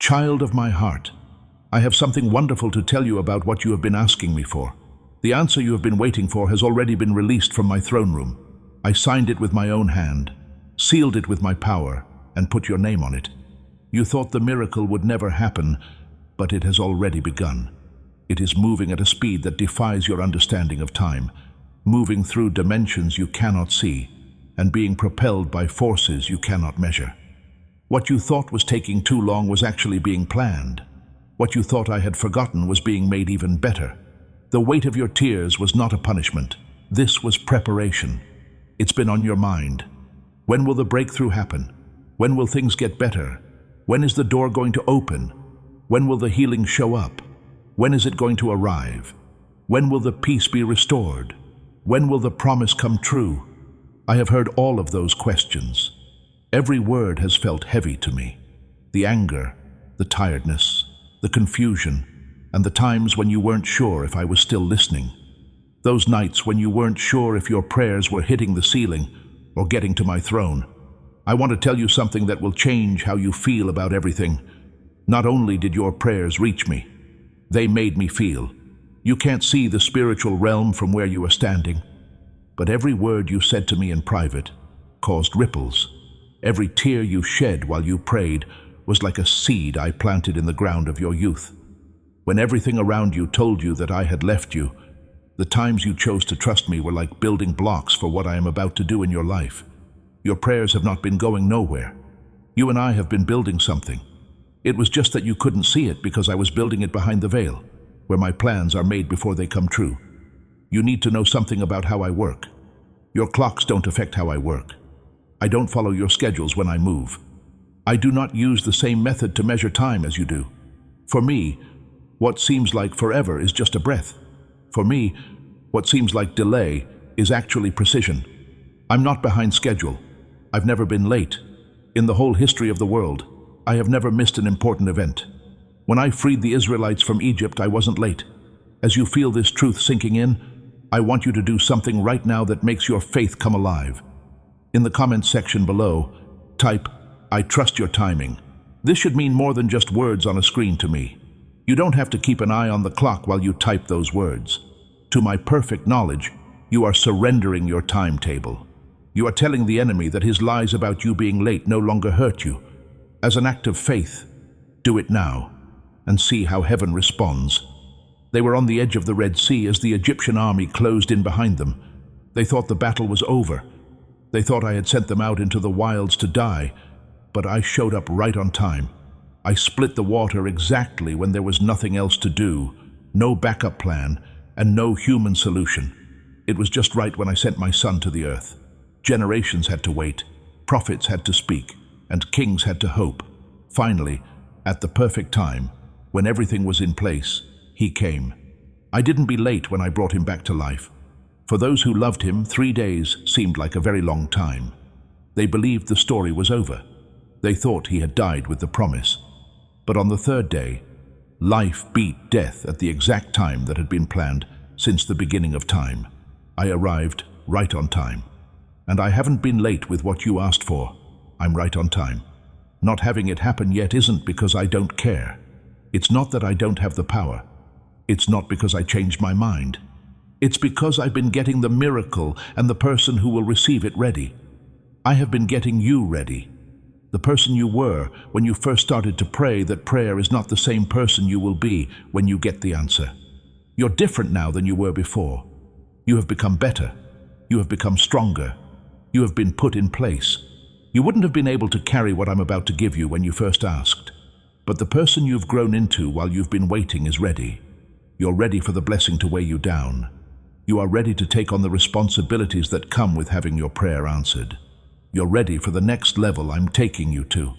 Child of my heart, I have something wonderful to tell you about what you have been asking me for. The answer you have been waiting for has already been released from my throne room. I signed it with my own hand, sealed it with my power, and put your name on it. You thought the miracle would never happen, but it has already begun. It is moving at a speed that defies your understanding of time, moving through dimensions you cannot see, and being propelled by forces you cannot measure. What you thought was taking too long was actually being planned. What you thought I had forgotten was being made even better. The weight of your tears was not a punishment. This was preparation. It's been on your mind. When will the breakthrough happen? When will things get better? When is the door going to open? When will the healing show up? When is it going to arrive? When will the peace be restored? When will the promise come true? I have heard all of those questions. Every word has felt heavy to me. The anger, the tiredness, the confusion, and the times when you weren't sure if I was still listening. Those nights when you weren't sure if your prayers were hitting the ceiling or getting to my throne. I want to tell you something that will change how you feel about everything. Not only did your prayers reach me, they made me feel. You can't see the spiritual realm from where you are standing, but every word you said to me in private caused ripples. Every tear you shed while you prayed was like a seed I planted in the ground of your youth. When everything around you told you that I had left you, the times you chose to trust me were like building blocks for what I am about to do in your life. Your prayers have not been going nowhere. You and I have been building something. It was just that you couldn't see it because I was building it behind the veil, where my plans are made before they come true. You need to know something about how I work. Your clocks don't affect how I work. I don't follow your schedules when I move. I do not use the same method to measure time as you do. For me, what seems like forever is just a breath. For me, what seems like delay is actually precision. I'm not behind schedule. I've never been late. In the whole history of the world, I have never missed an important event. When I freed the Israelites from Egypt, I wasn't late. As you feel this truth sinking in, I want you to do something right now that makes your faith come alive. In the comments section below, type, "I trust your timing." This should mean more than just words on a screen to me. You don't have to keep an eye on the clock while you type those words. To my perfect knowledge, you are surrendering your timetable. You are telling the enemy that his lies about you being late no longer hurt you. As an act of faith, do it now and see how heaven responds. They were on the edge of the Red Sea as the Egyptian army closed in behind them. They thought the battle was over. They thought I had sent them out into the wilds to die, but I showed up right on time. I split the water exactly when there was nothing else to do, no backup plan, and no human solution. It was just right when I sent my son to the earth. Generations had to wait, prophets had to speak, and kings had to hope. Finally, at the perfect time, when everything was in place, he came. I didn't be late when I brought him back to life. For those who loved him, 3 days seemed like a very long time. They believed the story was over. They thought he had died with the promise. But on the 3rd day, life beat death at the exact time that had been planned since the beginning of time. I arrived right on time. And I haven't been late with what you asked for. I'm right on time. Not having it happen yet isn't because I don't care. It's not that I don't have the power. It's not because I changed my mind. It's because I've been getting the miracle and the person who will receive it ready. I have been getting you ready. The person you were when you first started to pray, that prayer is not the same person you will be when you get the answer. You're different now than you were before. You have become better. You have become stronger. You have been put in place. You wouldn't have been able to carry what I'm about to give you when you first asked. But the person you've grown into while you've been waiting is ready. You're ready for the blessing to weigh you down. You are ready to take on the responsibilities that come with having your prayer answered. You're ready for the next level I'm taking you to.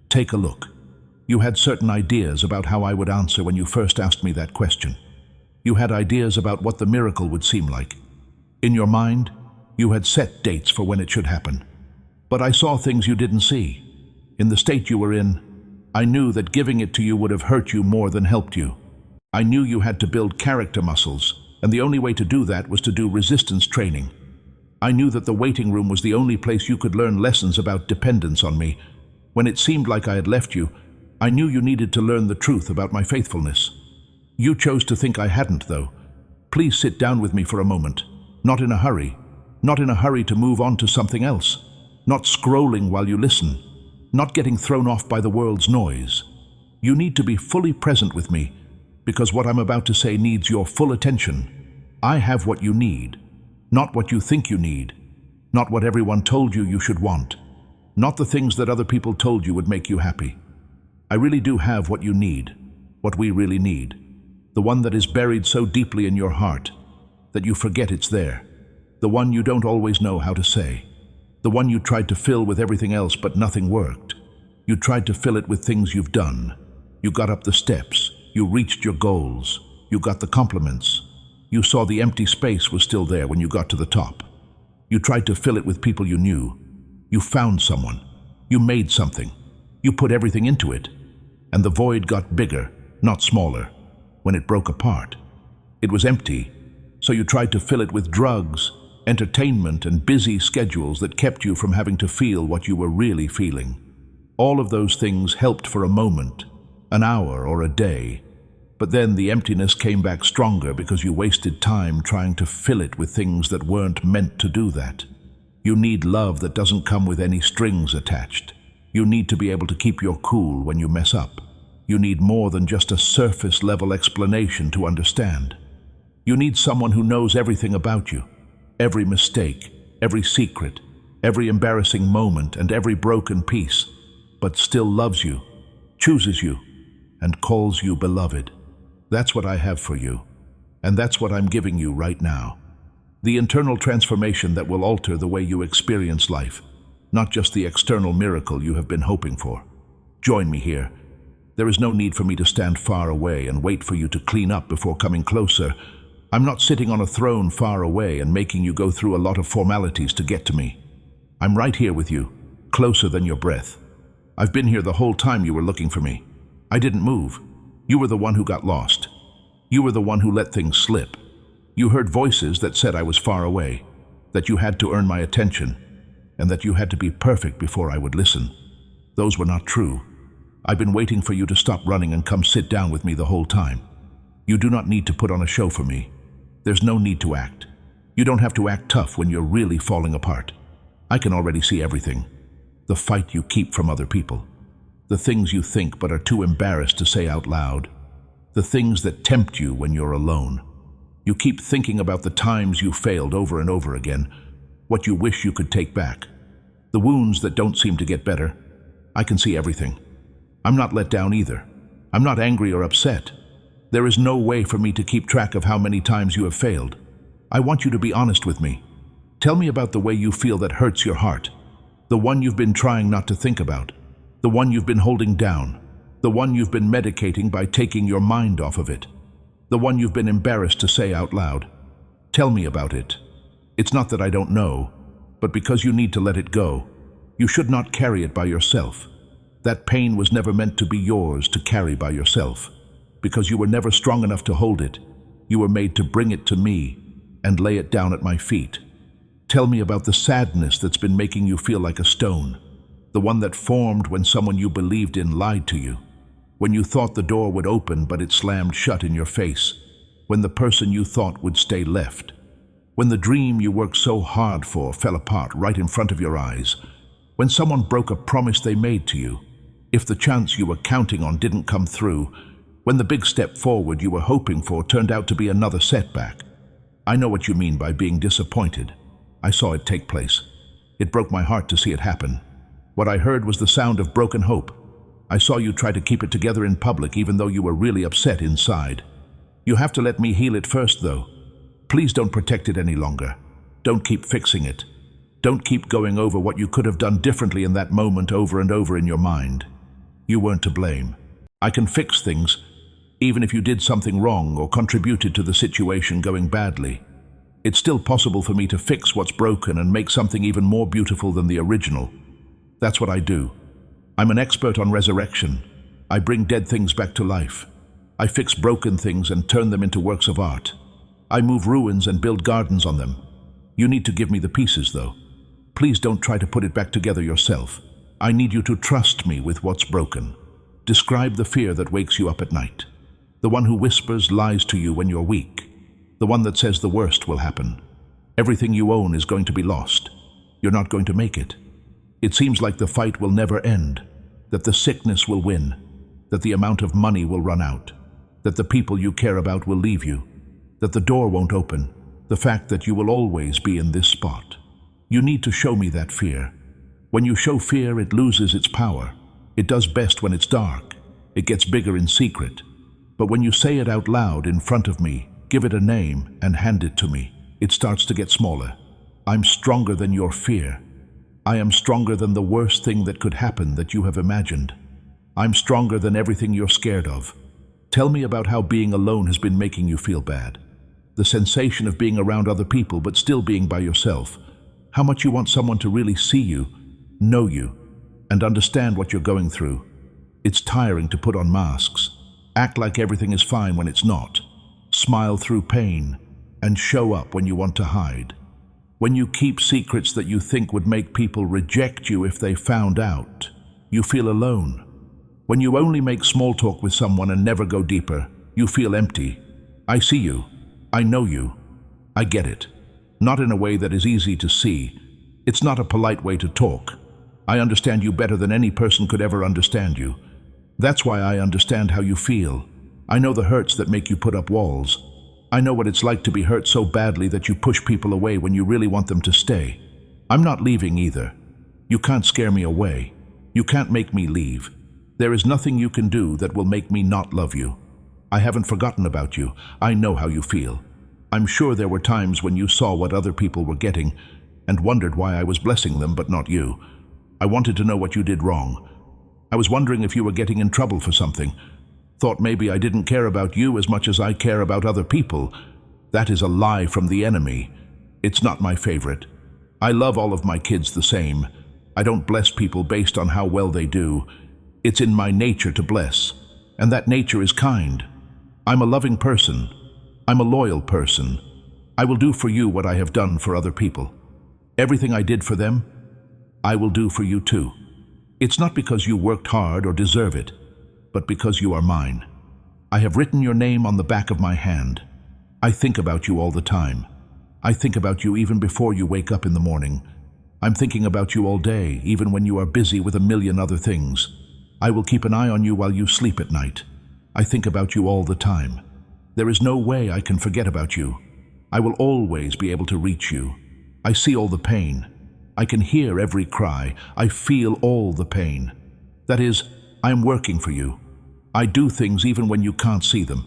Take a look. You had certain ideas about how I would answer when you first asked me that question. You had ideas about what the miracle would seem like. In your mind, you had set dates for when it should happen. But I saw things you didn't see. In the state you were in, I knew that giving it to you would have hurt you more than helped you. I knew you had to build character muscles, and the only way to do that was to do resistance training. I knew that the waiting room was the only place you could learn lessons about dependence on me. When it seemed like I had left you, I knew you needed to learn the truth about my faithfulness. You chose to think I hadn't, though. Please sit down with me for a moment. Not in a hurry. Not in a hurry to move on to something else. Not scrolling while you listen. Not getting thrown off by the world's noise. You need to be fully present with me, because what I'm about to say needs your full attention. I have what you need, not what you think you need, not what everyone told you should want, not the things that other people told you would make you happy. I really do have what you need, what we really need, the one that is buried so deeply in your heart that you forget it's there, the one you don't always know how to say, the one you tried to fill with everything else but nothing worked. You tried to fill it with things you've done. You got up the steps, you reached your goals, you got the compliments. You saw the empty space was still there when you got to the top. You tried to fill it with people you knew. You found someone. You made something. You put everything into it. And the void got bigger, not smaller, when it broke apart. It was empty, so you tried to fill it with drugs, entertainment, and busy schedules that kept you from having to feel what you were really feeling. All of those things helped for a moment, an hour or a day, but then the emptiness came back stronger because you wasted time trying to fill it with things that weren't meant to do that. You need love that doesn't come with any strings attached. You need to be able to keep your cool when you mess up. You need more than just a surface-level explanation to understand. You need someone who knows everything about you, every mistake, every secret, every embarrassing moment, and every broken piece, but still loves you, chooses you, and calls you beloved. That's what I have for you, and that's what I'm giving you right now. The internal transformation that will alter the way you experience life, not just the external miracle you have been hoping for. Join me here. There is no need for me to stand far away and wait for you to clean up before coming closer. I'm not sitting on a throne far away and making you go through a lot of formalities to get to me. I'm right here with you, closer than your breath. I've been here the whole time you were looking for me. I didn't move. You were the one who got lost. You were the one who let things slip. You heard voices that said I was far away, that you had to earn my attention, and that you had to be perfect before I would listen. Those were not true. I've been waiting for you to stop running and come sit down with me the whole time. You do not need to put on a show for me. There's no need to act. You don't have to act tough when you're really falling apart. I can already see everything. The fight you keep from other people. The things you think but are too embarrassed to say out loud. The things that tempt you when you're alone. You keep thinking about the times you failed over and over again, what you wish you could take back. The wounds that don't seem to get better. I can see everything. I'm not let down either. I'm not angry or upset. There is no way for me to keep track of how many times you have failed. I want you to be honest with me. Tell me about the way you feel that hurts your heart. The one you've been trying not to think about. The one you've been holding down. The one you've been medicating by taking your mind off of it. The one you've been embarrassed to say out loud. Tell me about it. It's not that I don't know, but because you need to let it go. You should not carry it by yourself. That pain was never meant to be yours to carry by yourself. Because you were never strong enough to hold it, you were made to bring it to me and lay it down at my feet. Tell me about the sadness that's been making you feel like a stone. The one that formed when someone you believed in lied to you. When you thought the door would open but it slammed shut in your face. When the person you thought would stay left. When the dream you worked so hard for fell apart right in front of your eyes. When someone broke a promise they made to you. If the chance you were counting on didn't come through. When the big step forward you were hoping for turned out to be another setback. I know what you mean by being disappointed. I saw it take place. It broke my heart to see it happen. What I heard was the sound of broken hope. I saw you try to keep it together in public even though you were really upset inside. You have to let me heal it first though. Please don't protect it any longer. Don't keep fixing it. Don't keep going over what you could have done differently in that moment over and over in your mind. You weren't to blame. I can fix things, even if you did something wrong or contributed to the situation going badly. It's still possible for me to fix what's broken and make something even more beautiful than the original. That's what I do. I'm an expert on resurrection. I bring dead things back to life. I fix broken things and turn them into works of art. I move ruins and build gardens on them. You need to give me the pieces, though. Please don't try to put it back together yourself. I need you to trust me with what's broken. Describe the fear that wakes you up at night. The one who whispers lies to you when you're weak. The one that says the worst will happen. Everything you own is going to be lost. You're not going to make it. It seems like the fight will never end, that the sickness will win, that the amount of money will run out, that the people you care about will leave you, that the door won't open, the fact that you will always be in this spot. You need to show me that fear. When you show fear, it loses its power. It does best when it's dark. It gets bigger in secret. But when you say it out loud in front of me, give it a name and hand it to me, it starts to get smaller. I'm stronger than your fear. I am stronger than the worst thing that could happen that you have imagined. I'm stronger than everything you're scared of. Tell me about how being alone has been making you feel bad. The sensation of being around other people but still being by yourself. How much you want someone to really see you, know you, and understand what you're going through. It's tiring to put on masks, act like everything is fine when it's not, smile through pain, and show up when you want to hide. When you keep secrets that you think would make people reject you if they found out, you feel alone. When you only make small talk with someone and never go deeper, you feel empty. I see you. I know you. I get it. Not in a way that is easy to see. It's not a polite way to talk. I understand you better than any person could ever understand you. That's why I understand how you feel. I know the hurts that make you put up walls. I know what it's like to be hurt so badly that you push people away when you really want them to stay. I'm not leaving either. You can't scare me away. You can't make me leave. There is nothing you can do that will make me not love you. I haven't forgotten about you. I know how you feel. I'm sure there were times when you saw what other people were getting and wondered why I was blessing them but not you. I wanted to know what you did wrong. I was wondering if you were getting in trouble for something. Thought maybe I didn't care about you as much as I care about other people. That is a lie from the enemy. It's not my favorite. I love all of my kids the same. I don't bless people based on how well they do. It's in my nature to bless, and that nature is kind. I'm a loving person. I'm a loyal person. I will do for you what I have done for other people. Everything I did for them, I will do for you too. It's not because you worked hard or deserve it, but because you are mine. I have written your name on the back of my hand. I think about you all the time. I think about you even before you wake up in the morning. I'm thinking about you all day, even when you are busy with a million other things. I will keep an eye on you while you sleep at night. I think about you all the time. There is no way I can forget about you. I will always be able to reach you. I see all the pain. I can hear every cry. I feel all the pain. That is, I am working for you. I do things even when you can't see them.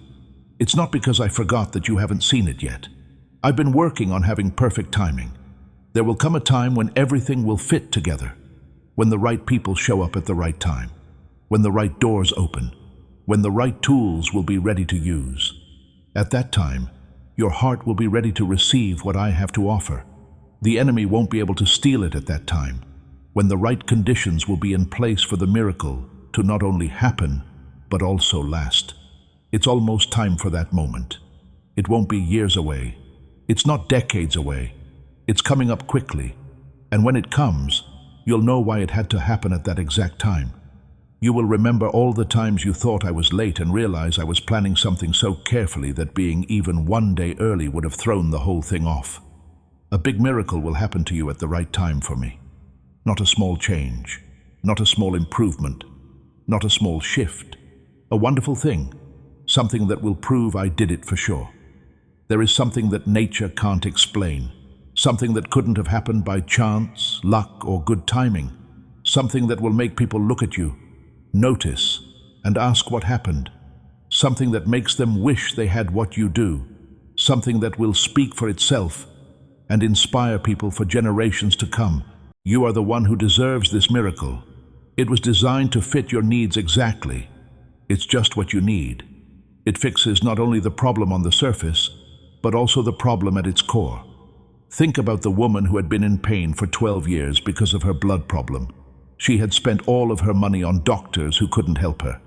It's not because I forgot that you haven't seen it yet. I've been working on having perfect timing. There will come a time when everything will fit together, when the right people show up at the right time, when the right doors open, when the right tools will be ready to use. At that time, your heart will be ready to receive what I have to offer. The enemy won't be able to steal it at that time, when the right conditions will be in place for the miracle to not only happen, but also last. It's almost time for that moment. It won't be years away. It's not decades away. It's coming up quickly. And when it comes, you'll know why it had to happen at that exact time. You will remember all the times you thought I was late and realize I was planning something so carefully that being even one day early would have thrown the whole thing off. A big miracle will happen to you at the right time for me. Not a small change, not a small improvement, not a small shift. A wonderful thing, something that will prove I did it for sure. There is something that nature can't explain, something that couldn't have happened by chance, luck, or good timing, something that will make people look at you, notice, and ask what happened, something that makes them wish they had what you do, something that will speak for itself and inspire people for generations to come. You are the one who deserves this miracle. It was designed to fit your needs exactly. It's just what you need. It fixes not only the problem on the surface, but also the problem at its core. Think about the woman who had been in pain for 12 years because of her blood problem. She had spent all of her money on doctors who couldn't help her.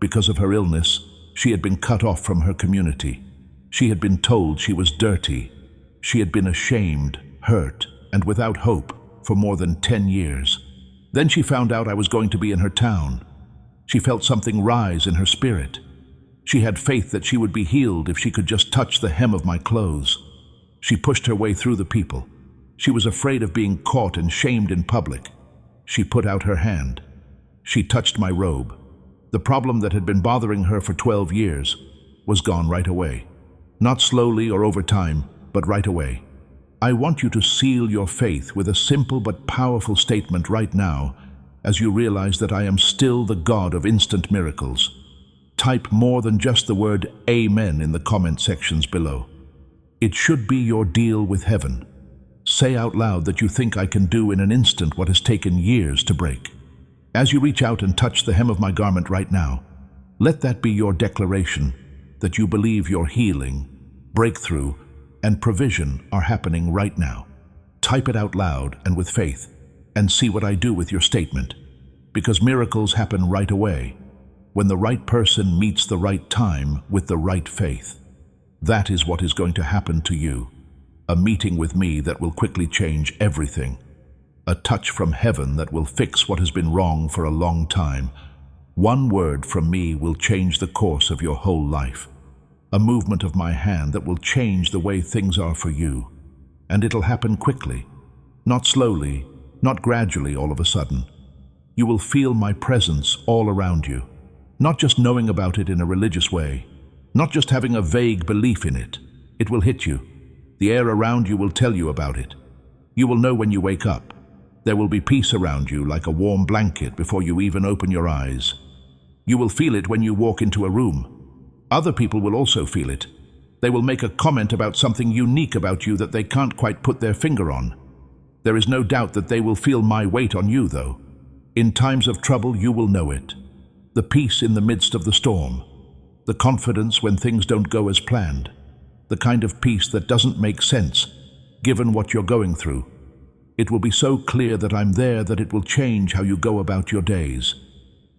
Because of her illness, she had been cut off from her community. She had been told she was dirty. She had been ashamed, hurt, and without hope for more than 10 years. Then she found out I was going to be in her town. She felt something rise in her spirit. She had faith that she would be healed if she could just touch the hem of my clothes. She pushed her way through the people. She was afraid of being caught and shamed in public. She put out her hand. She touched my robe. The problem that had been bothering her for 12 years was gone right away. Not slowly or over time, but right away. I want you to seal your faith with a simple but powerful statement right now as you realize that I am still the God of instant miracles. Type more than just the word Amen in the comment sections below. It should be your deal with heaven. Say out loud that you think I can do in an instant what has taken years to break. As you reach out and touch the hem of my garment right now, let that be your declaration that you believe your healing, breakthrough, and provision are happening right now. Type it out loud and with faith, and see what I do with your statement. Because miracles happen right away, when the right person meets the right time with the right faith. That is what is going to happen to you. A meeting with me that will quickly change everything. A touch from heaven that will fix what has been wrong for a long time. One word from me will change the course of your whole life. A movement of my hand that will change the way things are for you. And it'll happen quickly, not slowly, not gradually all of a sudden. You will feel my presence all around you, not just knowing about it in a religious way, not just having a vague belief in it. It will hit you. The air around you will tell you about it. You will know when you wake up. There will be peace around you like a warm blanket before you even open your eyes. You will feel it when you walk into a room. Other people will also feel it. They will make a comment about something unique about you that they can't quite put their finger on. There is no doubt that they will feel my weight on you, though. In times of trouble, you will know it. The peace in the midst of the storm. The confidence when things don't go as planned. The kind of peace that doesn't make sense, given what you're going through. It will be so clear that I'm there that it will change how you go about your days.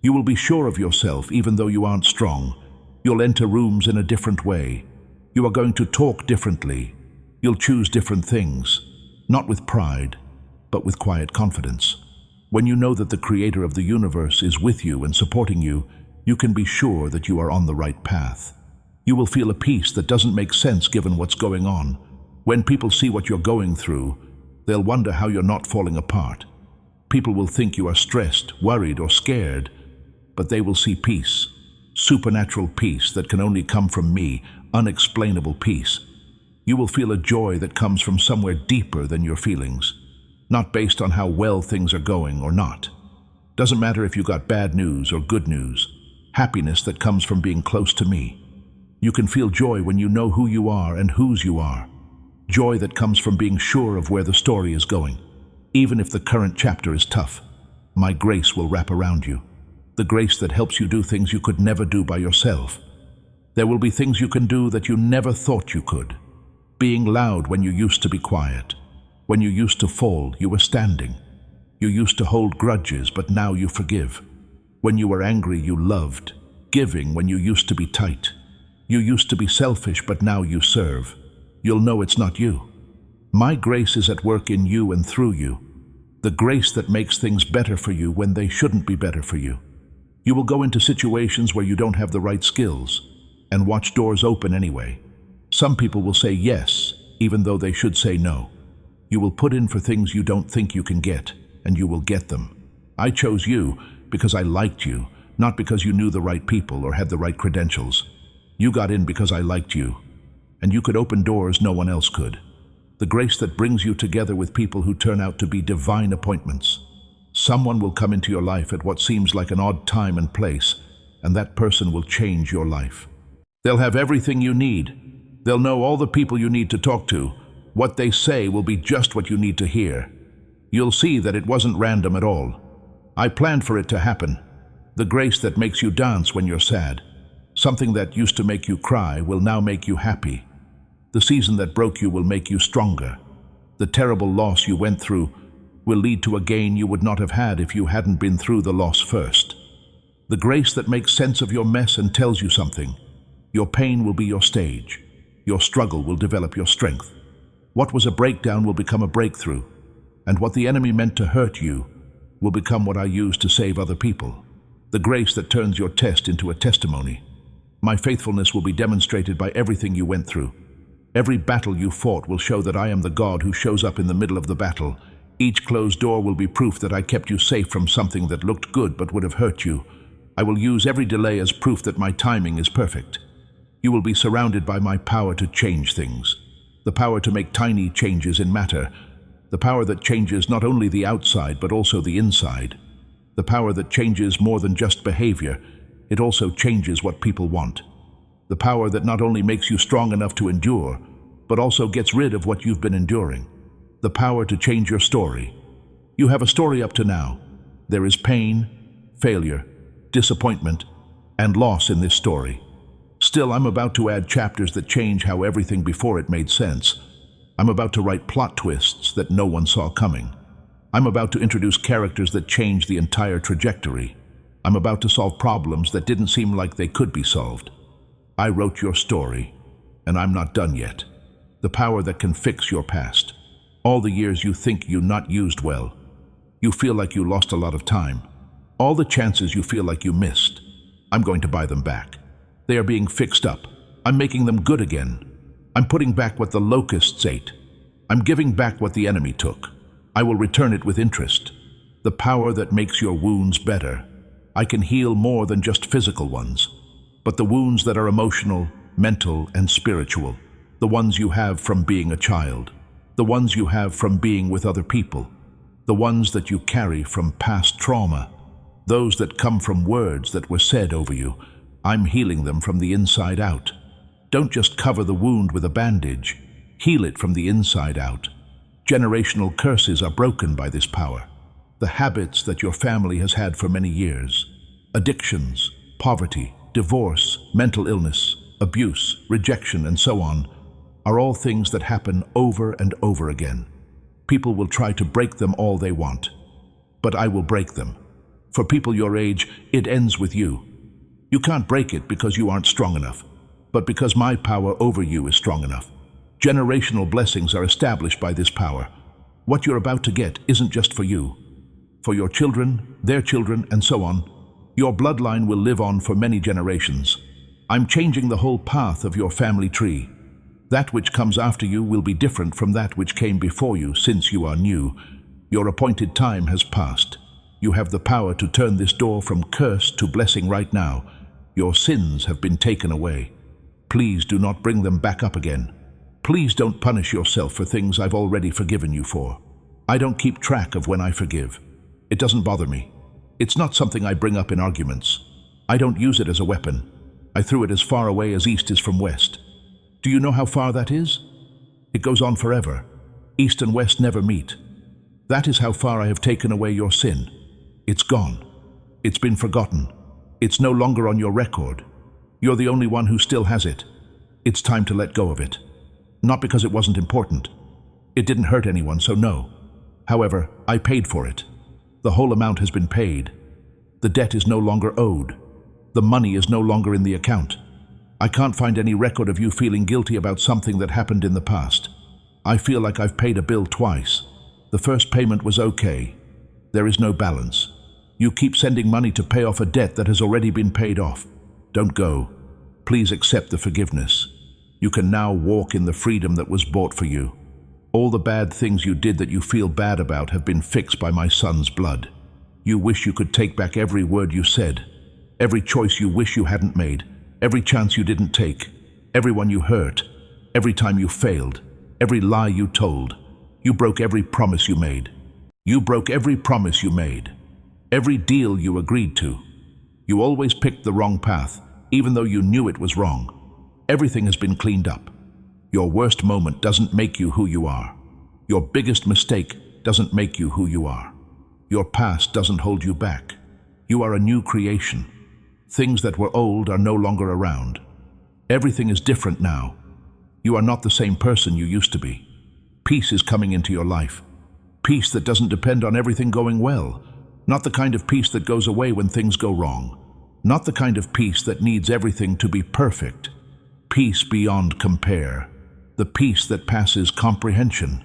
You will be sure of yourself even though you aren't strong. You'll enter rooms in a different way. You are going to talk differently. You'll choose different things, not with pride, but with quiet confidence. When you know that the Creator of the universe is with you and supporting you, you can be sure that you are on the right path. You will feel a peace that doesn't make sense given what's going on. When people see what you're going through, they'll wonder how you're not falling apart. People will think you are stressed, worried, or scared, but they will see peace. Supernatural peace that can only come from me, unexplainable peace. You will feel a joy that comes from somewhere deeper than your feelings, not based on how well things are going or not. Doesn't matter if you got bad news or good news. Happiness that comes from being close to me. You can feel joy when you know who you are and whose you are. Joy that comes from being sure of where the story is going. Even if the current chapter is tough, my grace will wrap around you. The grace that helps you do things you could never do by yourself. There will be things you can do that you never thought you could. Being loud when you used to be quiet. When you used to fall, you were standing. You used to hold grudges, but now you forgive. When you were angry, you loved. Giving when you used to be tight. You used to be selfish, but now you serve. You'll know it's not you. My grace is at work in you and through you. The grace that makes things better for you when they shouldn't be better for you. You will go into situations where you don't have the right skills and watch doors open anyway. Some people will say yes, even though they should say no. You will put in for things you don't think you can get, and you will get them. I chose you because I liked you, not because you knew the right people or had the right credentials. You got in because I liked you, and you could open doors no one else could. The grace that brings you together with people who turn out to be divine appointments. Someone will come into your life at what seems like an odd time and place, and that person will change your life. They'll have everything you need. They'll know all the people you need to talk to. What they say will be just what you need to hear. You'll see that it wasn't random at all. I planned for it to happen. The grace that makes you dance when you're sad. Something that used to make you cry will now make you happy. The season that broke you will make you stronger. The terrible loss you went through will lead to a gain you would not have had if you hadn't been through the loss first. The grace that makes sense of your mess and tells you something. Your pain will be your stage. Your struggle will develop your strength. What was a breakdown will become a breakthrough. And what the enemy meant to hurt you will become what I use to save other people. the grace that turns your test into a testimony. My faithfulness will be demonstrated by everything you went through. Every battle you fought will show that I am the God who shows up in the middle of the battle. Each closed door will be proof that I kept you safe from something that looked good but would have hurt you. I will use every delay as proof that my timing is perfect. You will be surrounded by my power to change things, the power to make tiny changes in matter, the power that changes not only the outside but also the inside, the power that changes more than just behavior, it also changes what people want, the power that not only makes you strong enough to endure, but also gets rid of what you've been enduring, the power to change your story. You have a story up to now. There is pain, failure, disappointment, and loss in this story. Still, I'm about to add chapters that change how everything before it made sense. I'm about to write plot twists that no one saw coming. I'm about to introduce characters that change the entire trajectory. I'm about to solve problems that didn't seem like they could be solved. I wrote your story, and I'm not done yet. The power that can fix your past. All the years you think you not used well. You feel like you lost a lot of time. All the chances you feel like you missed. I'm going to buy them back. They are being fixed up. I'm making them good again. I'm putting back what the locusts ate. I'm giving back what the enemy took. I will return it with interest. The power that makes your wounds better. I can heal more than just physical ones, but the wounds that are emotional, mental, and spiritual. The ones you have from being a child. The ones you have from being with other people. The ones that you carry from past trauma. Those that come from words that were said over you. I'm healing them from the inside out. Don't just cover the wound with a bandage. Heal it from the inside out. Generational curses are broken by this power. The habits that your family has had for many years. Addictions, poverty, divorce, mental illness, abuse, rejection, and so on, are all things that happen over and over again. People will try to break them all they want, but I will break them. For people your age, it ends with you. You can't break it because you aren't strong enough, but because my power over you is strong enough. Generational blessings are established by this power. What you're about to get isn't just for you. For your children, their children, and so on. Your bloodline will live on for many generations. I'm changing the whole path of your family tree. That which comes after you will be different from that which came before you, since you are new. Your appointed time has passed. You have the power to turn this door from curse to blessing right now. Your sins have been taken away. Please do not bring them back up again. Please don't punish yourself for things I've already forgiven you for. I don't keep track of when I forgive. It doesn't bother me. It's not something I bring up in arguments. I don't use it as a weapon. I threw it as far away as east is from west. Do you know how far that is? It goes on forever. East and west never meet. That is how far I have taken away your sin. It's gone. It's been forgotten. It's no longer on your record. You're the only one who still has it. It's time to let go of it. Not because it wasn't important. It didn't hurt anyone, so no. However, I paid for it. The whole amount has been paid. The debt is no longer owed. The money is no longer in the account. I can't find any record of you feeling guilty about something that happened in the past. I feel like I've paid a bill twice. The first payment was okay. There is no balance. You keep sending money to pay off a debt that has already been paid off. Don't go. Please accept the forgiveness. You can now walk in the freedom that was bought for you. All the bad things you did that you feel bad about have been fixed by my son's blood. You wish you could take back every word you said, every choice you wish you hadn't made, every chance you didn't take, everyone you hurt, every time you failed, every lie you told. You broke every promise you made. You broke every promise you made. Every deal you agreed to. You always picked the wrong path, even though you knew it was wrong. Everything has been cleaned up. Your worst moment doesn't make you who you are. Your biggest mistake doesn't make you who you are. Your past doesn't hold you back. You are a new creation. Things that were old are no longer around. Everything is different now. You are not the same person you used to be. Peace is coming into your life. Peace that doesn't depend on everything going well. Not the kind of peace that goes away when things go wrong. Not the kind of peace that needs everything to be perfect. Peace beyond compare. The peace that passes comprehension.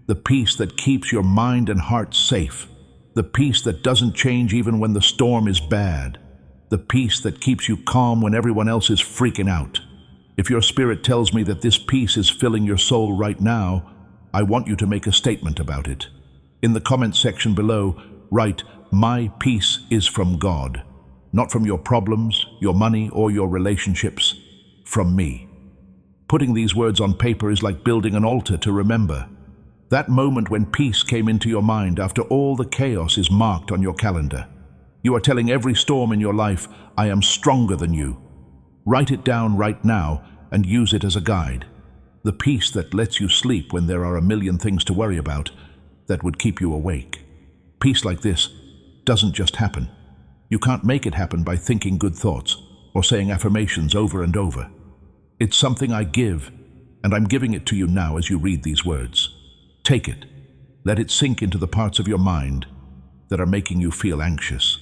The peace that keeps your mind and heart safe. The peace that doesn't change even when the storm is bad. the peace that keeps you calm when everyone else is freaking out. If your spirit tells me that this peace is filling your soul right now, I want you to make a statement about it. In the comment section below, write, "My peace is from God." Not from your problems, your money, or your relationships. From me. Putting these words on paper is like building an altar to remember. That moment when peace came into your mind after all the chaos is marked on your calendar. You are telling every storm in your life, "I am stronger than you." Write it down right now and use it as a guide. The peace that lets you sleep when there are a million things to worry about, that would keep you awake. Peace like this doesn't just happen. You can't make it happen by thinking good thoughts or saying affirmations over and over. It's something I give, and I'm giving it to you now as you read these words. Take it. Let it sink into the parts of your mind that are making you feel anxious.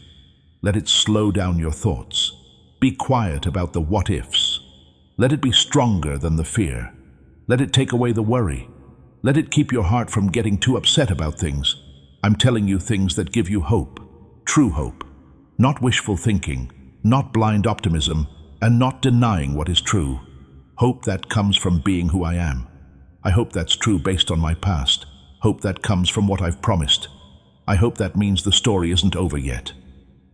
Let it slow down your thoughts. Be quiet about the what-ifs. Let it be stronger than the fear. Let it take away the worry. Let it keep your heart from getting too upset about things. I'm telling you things that give you hope, true hope. Not wishful thinking, not blind optimism, and not denying what is true. Hope that comes from being who I am. I hope that's true based on my past. Hope that comes from what I've promised. I hope that means the story isn't over yet.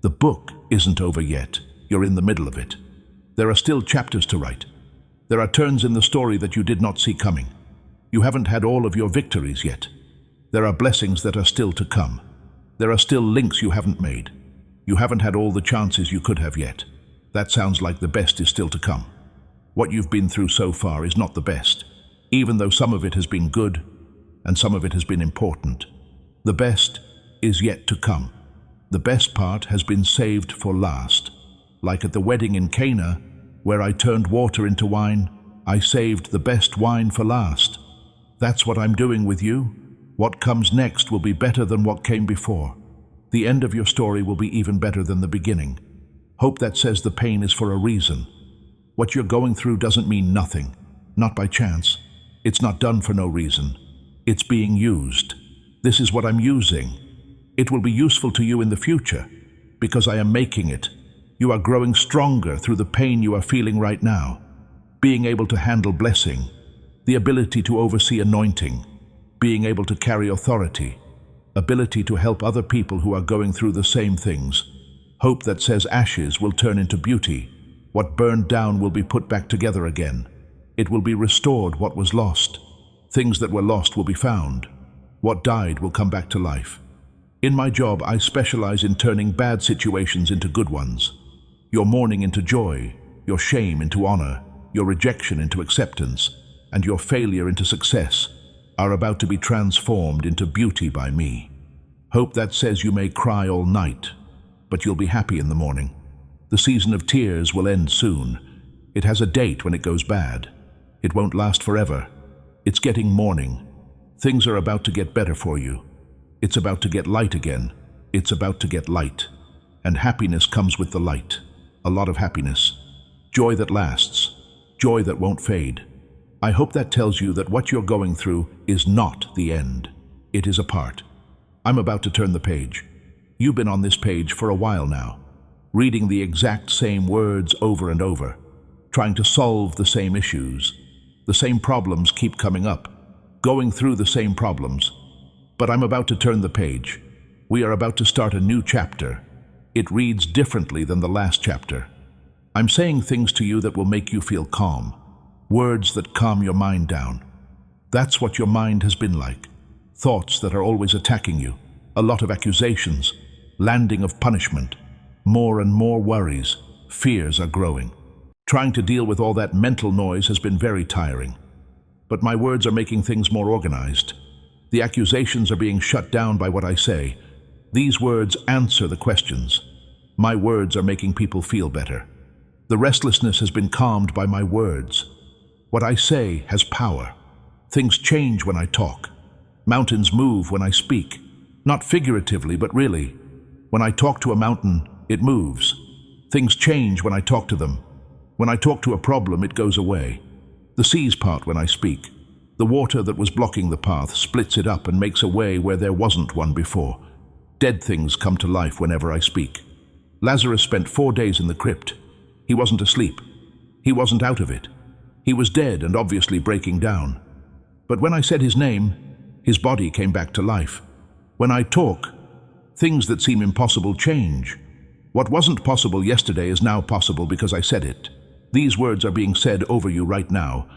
The book isn't over yet. You're in the middle of it. There are still chapters to write. There are turns in the story that you did not see coming. You haven't had all of your victories yet. There are blessings that are still to come. There are still links you haven't made. You haven't had all the chances you could have yet. That sounds like the best is still to come. What you've been through so far is not the best, even though some of it has been good and some of it has been important. The best is yet to come. The best part has been saved for last. Like at the wedding in Cana, where I turned water into wine, I saved the best wine for last. That's what I'm doing with you. What comes next will be better than what came before. The end of your story will be even better than the beginning. Hope that says the pain is for a reason. What you're going through doesn't mean nothing, not by chance. It's not done for no reason. It's being used. This is what I'm using. It will be useful to you in the future, because I am making it. You are growing stronger through the pain you are feeling right now. Being able to handle blessing, the ability to oversee anointing, being able to carry authority, ability to help other people who are going through the same things. Hope that says ashes will turn into beauty. What burned down will be put back together again. It will be restored what was lost. Things that were lost will be found. What died will come back to life. In my job, I specialize in turning bad situations into good ones. Your mourning into joy, your shame into honor, your rejection into acceptance, and your failure into success are about to be transformed into beauty by me. Hope that says you may cry all night, but you'll be happy in the morning. The season of tears will end soon. It has a date when it goes bad. It won't last forever. It's getting morning. Things are about to get better for you. It's about to get light again. It's about to get light. And happiness comes with the light. A lot of happiness. Joy that lasts. Joy that won't fade. I hope that tells you that what you're going through is not the end. It is a part. I'm about to turn the page. You've been on this page for a while now, reading the exact same words over and over, trying to solve the same issues. The same problems keep coming up, going through the same problems. But I'm about to turn the page. We are about to start a new chapter. It reads differently than the last chapter. I'm saying things to you that will make you feel calm. Words that calm your mind down. That's what your mind has been like. Thoughts that are always attacking you. A lot of accusations. Landing of punishment. More and more worries. Fears are growing. Trying to deal with all that mental noise has been very tiring. But my words are making things more organized. The accusations are being shut down by what I say. These words answer the questions. My words are making people feel better. The restlessness has been calmed by my words. What I say has power. Things change when I talk. Mountains move when I speak. Not figuratively, but really. When I talk to a mountain, it moves. Things change when I talk to them. When I talk to a problem, it goes away. The seas part when I speak. The water that was blocking the path splits it up and makes a way where there wasn't one before. Dead things come to life whenever I speak. Lazarus spent 4 days in the crypt. He wasn't asleep. He wasn't out of it. He was dead and obviously breaking down. But when I said his name, his body came back to life. When I talk, things that seem impossible change. What wasn't possible yesterday is now possible because I said it. These words are being said over you right now.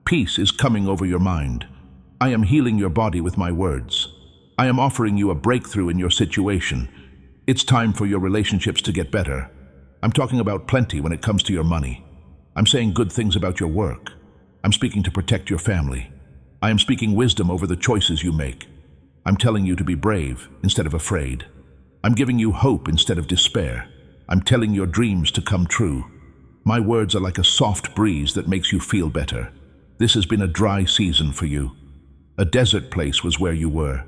Peace is coming over your mind. I am healing your body with my words. I am offering you a breakthrough in your situation. It's time for your relationships to get better. I'm talking about plenty when it comes to your money. I'm saying good things about your work. I'm speaking to protect your family. I am speaking wisdom over the choices you make. I'm telling you to be brave instead of afraid. I'm giving you hope instead of despair. I'm telling your dreams to come true. My words are like a soft breeze that makes you feel better. This has been a dry season for you. A desert place was where you were.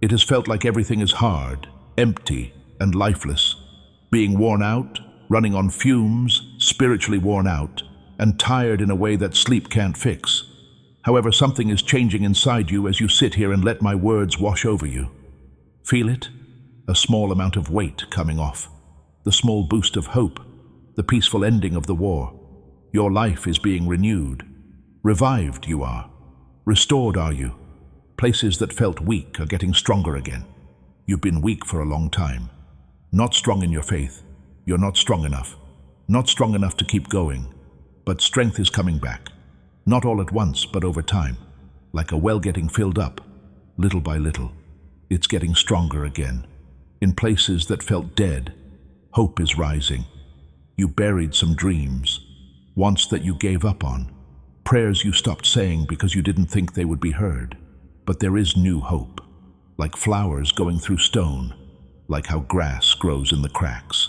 It has felt like everything is hard, empty, and lifeless. Being worn out, running on fumes, spiritually worn out, and tired in a way that sleep can't fix. However, something is changing inside you as you sit here and let my words wash over you. Feel it? A small amount of weight coming off. The small boost of hope. The peaceful ending of the war. Your life is being renewed. Revived you are. Restored are you. Places that felt weak are getting stronger again. You've been weak for a long time. Not strong in your faith. You're not strong enough. Not strong enough to keep going. But strength is coming back. Not all at once, but over time. Like a well getting filled up. Little by little. It's getting stronger again. In places that felt dead, hope is rising. You buried some dreams. Wants that you gave up on. Prayers you stopped saying because you didn't think they would be heard. But there is new hope. Like flowers going through stone. Like how grass grows in the cracks.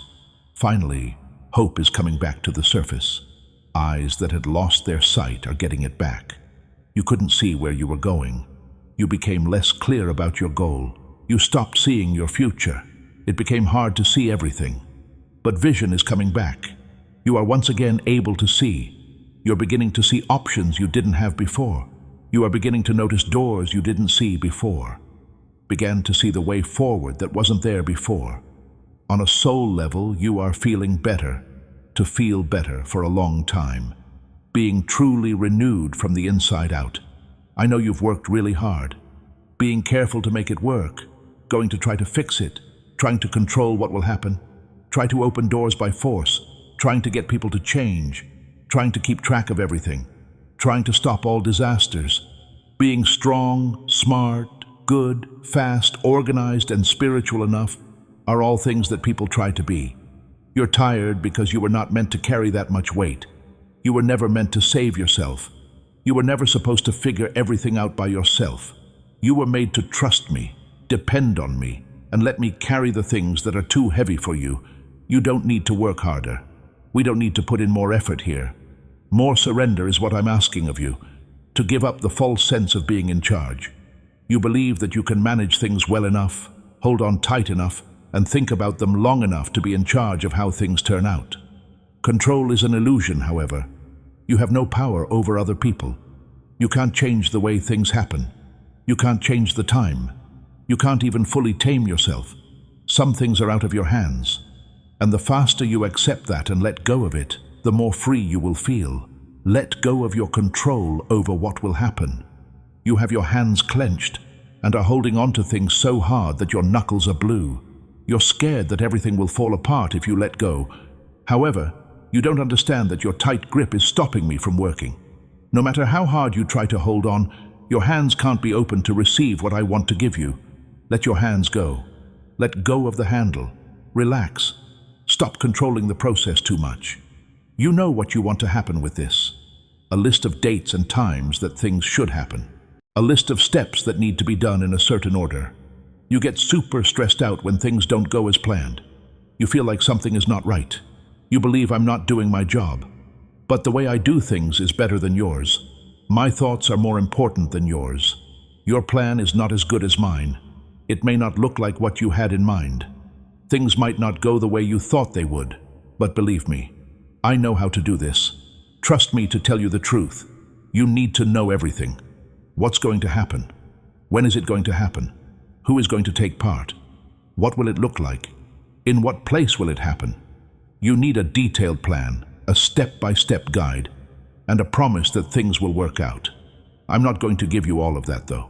Finally, hope is coming back to the surface. Eyes that had lost their sight are getting it back. You couldn't see where you were going. You became less clear about your goal. You stopped seeing your future. It became hard to see everything. But vision is coming back. You are once again able to see. You're beginning to see options you didn't have before. You are beginning to notice doors you didn't see before. Began to see the way forward that wasn't there before. On a soul level, you are feeling better. To feel better for a long time. Being truly renewed from the inside out. I know you've worked really hard. Being careful to make it work. Going to try to fix it. Trying to control what will happen. Try to open doors by force. Trying to get people to change. Trying to keep track of everything. Trying to stop all disasters. Being strong, smart, good, fast, organized, and spiritual enough are all things that people try to be. You're tired because you were not meant to carry that much weight. You were never meant to save yourself. You were never supposed to figure everything out by yourself. You were made to trust me, depend on me, and let me carry the things that are too heavy for you. You don't need to work harder. We don't need to put in more effort here. More surrender is what I'm asking of you, to give up the false sense of being in charge. You believe that you can manage things well enough, hold on tight enough, and think about them long enough to be in charge of how things turn out. Control is an illusion, however. You have no power over other people. You can't change the way things happen. You can't change the time. You can't even fully tame yourself. Some things are out of your hands. And the faster you accept that and let go of it, the more free you will feel. Let go of your control over what will happen. You have your hands clenched and are holding on to things so hard that your knuckles are blue. You're scared that everything will fall apart if you let go. However, you don't understand that your tight grip is stopping me from working. No matter how hard you try to hold on, your hands can't be open to receive what I want to give you. Let your hands go. Let go of the handle. Relax. Stop controlling the process too much. You know what you want to happen with this. A list of dates and times that things should happen. A list of steps that need to be done in a certain order. You get super stressed out when things don't go as planned. You feel like something is not right. You believe I'm not doing my job. But the way I do things is better than yours. My thoughts are more important than yours. Your plan is not as good as mine. It may not look like what you had in mind. Things might not go the way you thought they would. But believe me, I know how to do this. Trust me to tell you the truth. You need to know everything. What's going to happen? When is it going to happen? Who is going to take part? What will it look like? In what place will it happen? You need a detailed plan, a step-by-step guide, and a promise that things will work out. I'm not going to give you all of that, though.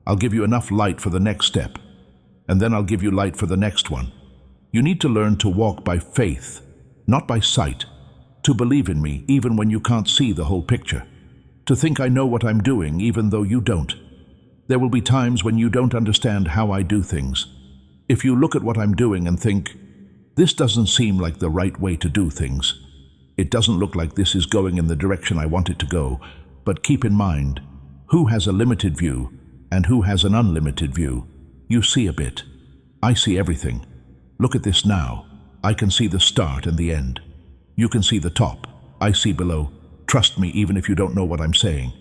I'll give you enough light for the next step, and then I'll give you light for the next one. You need to learn to walk by faith, not by sight, to believe in me even when you can't see the whole picture, to think I know what I'm doing even though you don't. There will be times when you don't understand how I do things. If you look at what I'm doing and think, this doesn't seem like the right way to do things, it doesn't look like this is going in the direction I want it to go, but keep in mind, who has a limited view and who has an unlimited view? You see a bit. I see everything. Look at this now. I can see the start and the end. You can see the top. I see below. Trust me even if you don't know what I'm saying.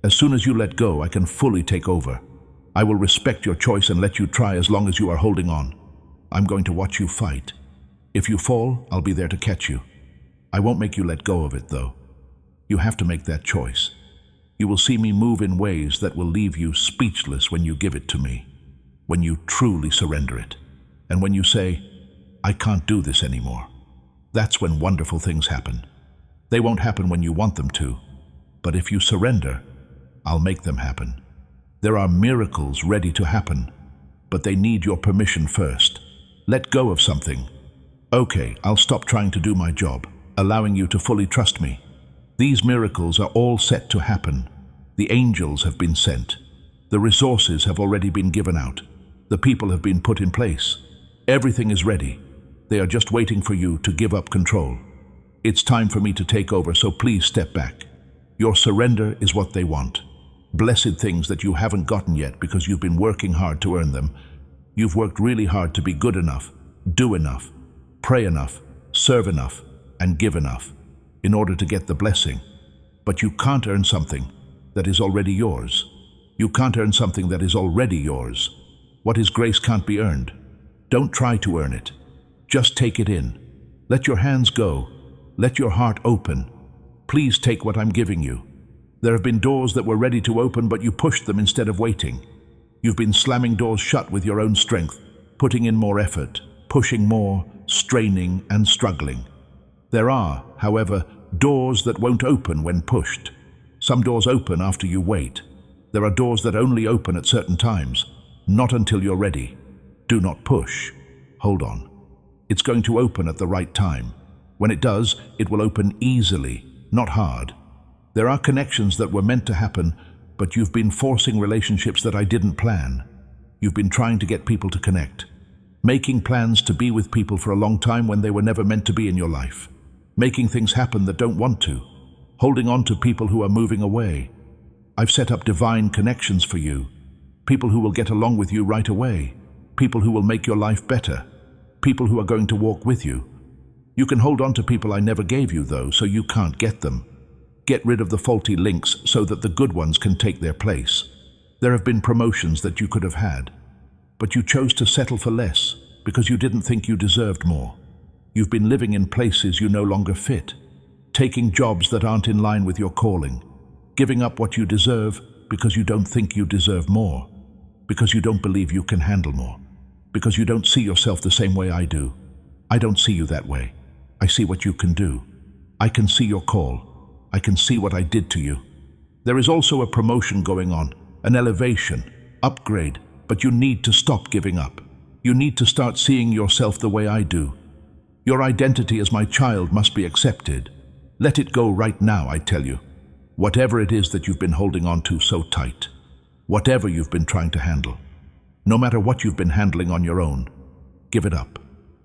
As soon as you let go, I can fully take over. I will respect your choice and let you try as long as you are holding on. I'm going to watch you fight. If you fall, I'll be there to catch you. I won't make you let go of it, though. You have to make that choice. You will see me move in ways that will leave you speechless when you give it to me, when you truly surrender it, and when you say, I can't do this anymore. That's when wonderful things happen. They won't happen when you want them to, but if you surrender, I'll make them happen. There are miracles ready to happen, but they need your permission first. Let go of something. Okay, I'll stop trying to do my job, allowing you to fully trust me. These miracles are all set to happen. The angels have been sent. The resources have already been given out. The people have been put in place. Everything is ready. They are just waiting for you to give up control. It's time for me to take over, so please step back. Your surrender is what they want. Blessed things that you haven't gotten yet because you've been working hard to earn them. You've worked really hard to be good enough, do enough, pray enough, serve enough, and give enough in order to get the blessing. But you can't earn something that is already yours. You can't earn something that is already yours. What is grace can't be earned. Don't try to earn it. Just take it in. Let your hands go. Let your heart open. Please take what I'm giving you. There have been doors that were ready to open, but you pushed them instead of waiting. You've been slamming doors shut with your own strength, putting in more effort, pushing more, straining and struggling. There are, however, doors that won't open when pushed. Some doors open after you wait. There are doors that only open at certain times, not until you're ready. Do not push. Hold on. It's going to open at the right time. When it does, it will open easily, not hard. There are connections that were meant to happen, but you've been forcing relationships that I didn't plan. You've been trying to get people to connect, making plans to be with people for a long time when they were never meant to be in your life, making things happen that don't want to, holding on to people who are moving away. I've set up divine connections for you, people who will get along with you right away, people who will make your life better, people who are going to walk with you. You can hold on to people I never gave you, though, so you can't get them. Get rid of the faulty links so that the good ones can take their place. There have been promotions that you could have had, but you chose to settle for less because you didn't think you deserved more. You've been living in places you no longer fit, taking jobs that aren't in line with your calling, giving up what you deserve because you don't think you deserve more, because you don't believe you can handle more, because you don't see yourself the same way I do. I don't see you that way. I see what you can do. I can see your call. I can see what I did to you. There is also a promotion going on, an elevation, upgrade, but you need to stop giving up. You need to start seeing yourself the way I do. Your identity as my child must be accepted. Let it go right now, I tell you. Whatever it is that you've been holding on to so tight, whatever you've been trying to handle, no matter what you've been handling on your own, give it up.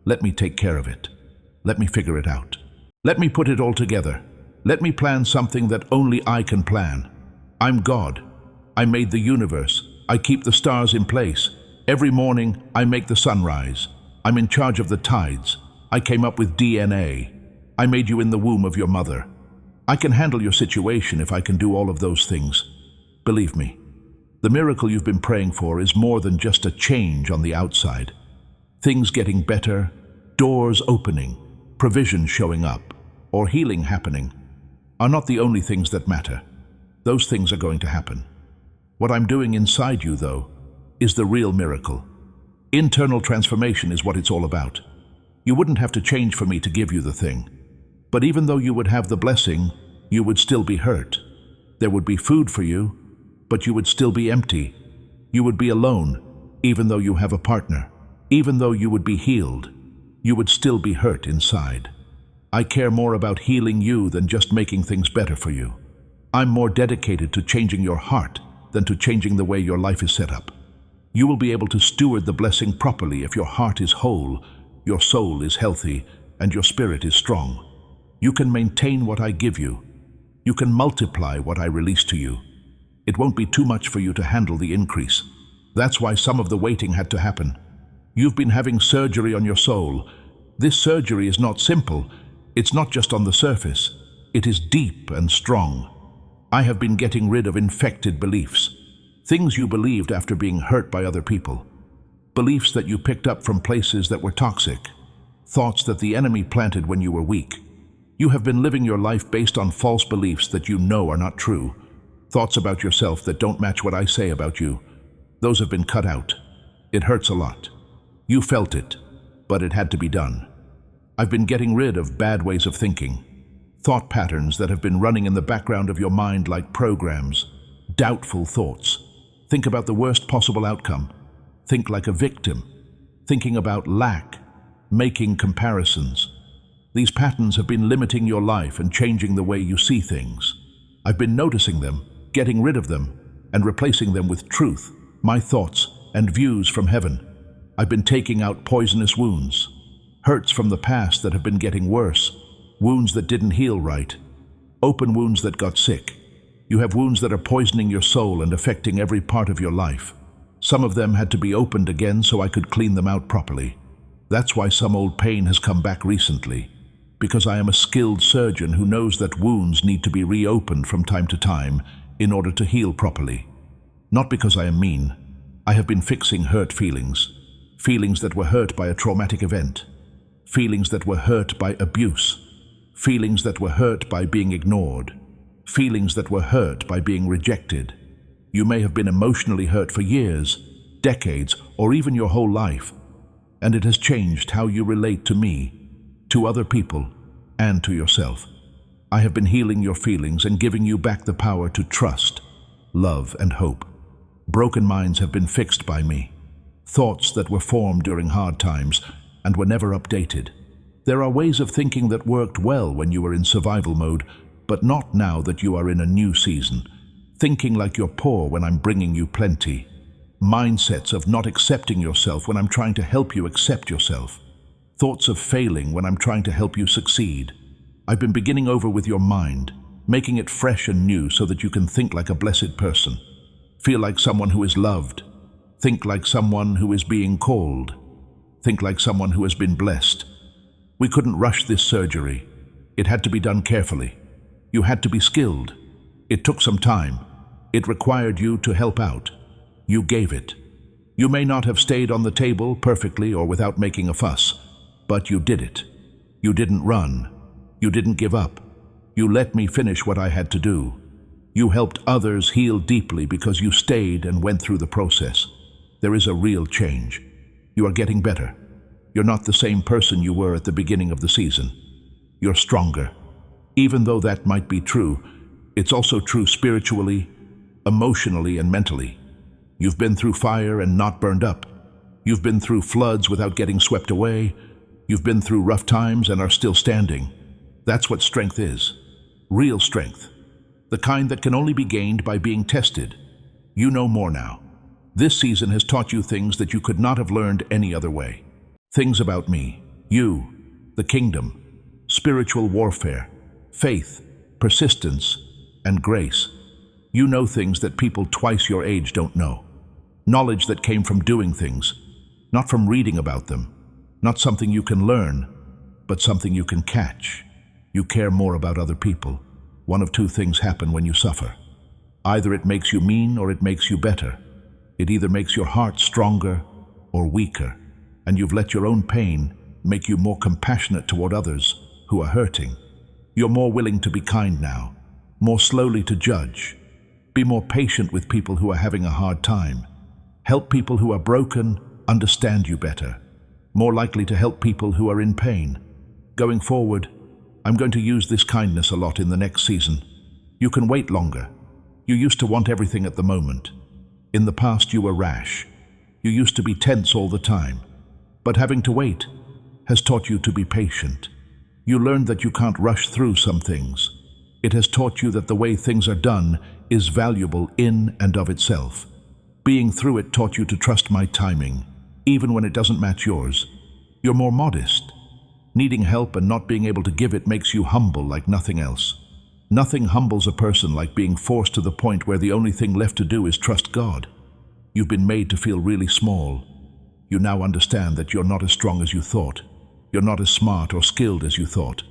Let me take care of it. Let me figure it out. Let me put it all together. Let me plan something that only I can plan. I'm God. I made the universe. I keep the stars in place. Every morning, I make the sun rise. I'm in charge of the tides. I came up with DNA. I made you in the womb of your mother. I can handle your situation if I can do all of those things. Believe me, the miracle you've been praying for is more than just a change on the outside. Things getting better, doors opening, provision showing up, or healing happening are not the only things that matter. Those things are going to happen. What I'm doing inside you, though, is the real miracle. Internal transformation is what it's all about. You wouldn't have to change for me to give you the thing. But even though you would have the blessing, you would still be hurt. There would be food for you, but you would still be empty. You would be alone, even though you have a partner. Even though you would be healed, you would still be hurt inside. I care more about healing you than just making things better for you. I'm more dedicated to changing your heart than to changing the way your life is set up. You will be able to steward the blessing properly if your heart is whole, your soul is healthy, and your spirit is strong. You can maintain what I give you. You can multiply what I release to you. It won't be too much for you to handle the increase. That's why some of the waiting had to happen. You've been having surgery on your soul. This surgery is not simple. It's not just on the surface. It is deep and strong. I have been getting rid of infected beliefs. Things you believed after being hurt by other people. Beliefs that you picked up from places that were toxic. Thoughts that the enemy planted when you were weak. You have been living your life based on false beliefs that you know are not true. Thoughts about yourself that don't match what I say about you. Those have been cut out. It hurts a lot. You felt it, but it had to be done. I've been getting rid of bad ways of thinking. Thought patterns that have been running in the background of your mind like programs. Doubtful thoughts. Think about the worst possible outcome. Think like a victim. Thinking about lack. Making comparisons. These patterns have been limiting your life and changing the way you see things. I've been noticing them, getting rid of them, and replacing them with truth, my thoughts, and views from heaven. I've been taking out poisonous wounds, hurts from the past that have been getting worse, wounds that didn't heal right, open wounds that got sick. You have wounds that are poisoning your soul and affecting every part of your life. Some of them had to be opened again so I could clean them out properly. That's why some old pain has come back recently, because I am a skilled surgeon who knows that wounds need to be reopened from time to time in order to heal properly. Not because I am mean. I have been fixing hurt feelings. Feelings that were hurt by a traumatic event. Feelings that were hurt by abuse. Feelings that were hurt by being ignored. Feelings that were hurt by being rejected. You may have been emotionally hurt for years, decades, or even your whole life, and it has changed how you relate to me, to other people, and to yourself. I have been healing your feelings and giving you back the power to trust, love, and hope. Broken minds have been fixed by me. Thoughts that were formed during hard times and were never updated. There are ways of thinking that worked well when you were in survival mode, but not now that you are in a new season. Thinking like you're poor when I'm bringing you plenty. Mindsets of not accepting yourself when I'm trying to help you accept yourself. Thoughts of failing when I'm trying to help you succeed. I've been beginning over with your mind, making it fresh and new so that you can think like a blessed person. Feel like someone who is loved. Think like someone who is being called. Think like someone who has been blessed. We couldn't rush this surgery. It had to be done carefully. You had to be skilled. It took some time. It required you to help out. You gave it. You may not have stayed on the table perfectly or without making a fuss, but you did it. You didn't run. You didn't give up. You let me finish what I had to do. You helped others heal deeply because you stayed and went through the process. There is a real change. You are getting better. You're not the same person you were at the beginning of the season. You're stronger. Even though that might be true, it's also true spiritually, emotionally, and mentally. You've been through fire and not burned up. You've been through floods without getting swept away. You've been through rough times and are still standing. That's what strength is. Real strength. The kind that can only be gained by being tested. You know more now. This season has taught you things that you could not have learned any other way. Things about me, you, the kingdom, spiritual warfare, faith, persistence, and grace. You know things that people twice your age don't know. Knowledge that came from doing things, not from reading about them. Not something you can learn, but something you can catch. You care more about other people. One of two things happen when you suffer. Either it makes you mean or it makes you better. It either makes your heart stronger or weaker, and you've let your own pain make you more compassionate toward others who are hurting. You're more willing to be kind now, more slowly to judge. Be more patient with people who are having a hard time. Help people who are broken understand you better. more likely to help people who are in pain. Going forward, I'm going to use this kindness a lot in the next season. You can wait longer. You used to want everything at the moment. In the past, you were rash. You used to be tense all the time. But having to wait has taught you to be patient. You learned that you can't rush through some things. It has taught you that the way things are done is valuable in and of itself. Being through it taught you to trust my timing, even when it doesn't match yours. You're more modest. Needing help and not being able to give it makes you humble like nothing else. Nothing humbles a person like being forced to the point where the only thing left to do is trust God. You've been made to feel really small. You now understand that you're not as strong as you thought. You're not as smart or skilled as you thought.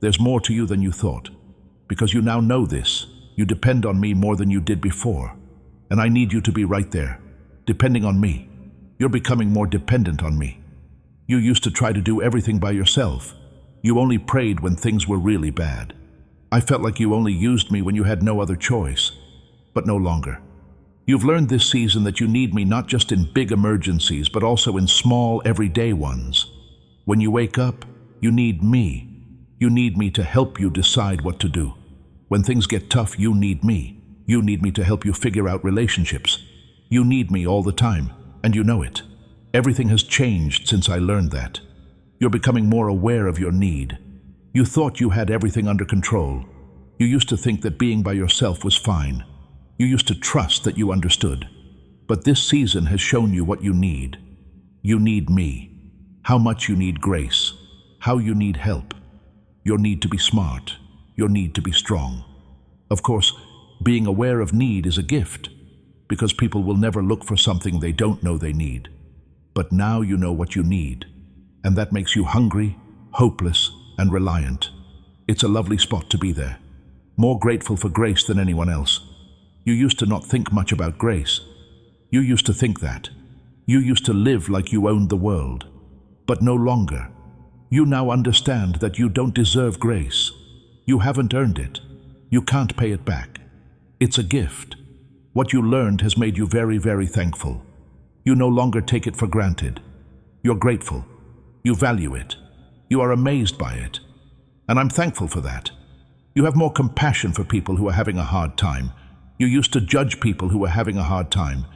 There's more to you than you thought. Because you now know this, you depend on me more than you did before. And I need you to be right there, depending on me. You're becoming more dependent on me. You used to try to do everything by yourself. You only prayed when things were really bad. I felt like you only used me when you had no other choice. But no longer. You've learned this season that you need me not just in big emergencies, but also in small, everyday ones. When you wake up, you need me. You need me to help you decide what to do. When things get tough, you need me. You need me to help you figure out relationships. You need me all the time, and you know it. Everything has changed since I learned that. You're becoming more aware of your need. You thought you had everything under control. You used to think that being by yourself was fine. You used to trust that you understood. But this season has shown you what you need. You need me. How much you need grace. How you need help. Your need to be smart. Your need to be strong. Of course, being aware of need is a gift, because people will never look for something they don't know they need. But now you know what you need, and that makes you hungry, hopeless, and reliant. It's a lovely spot to be there. More grateful for grace than anyone else. You used to not think much about grace. You used to think that. You used to live like you owned the world. But no longer. You now understand that you don't deserve grace. You haven't earned it. You can't pay it back. It's a gift. What you learned has made you very, very thankful. You no longer take it for granted. You're grateful. You value it. You are amazed by it. And I'm thankful for that. You have more compassion for people who are having a hard time. You used to judge people who were having a hard time.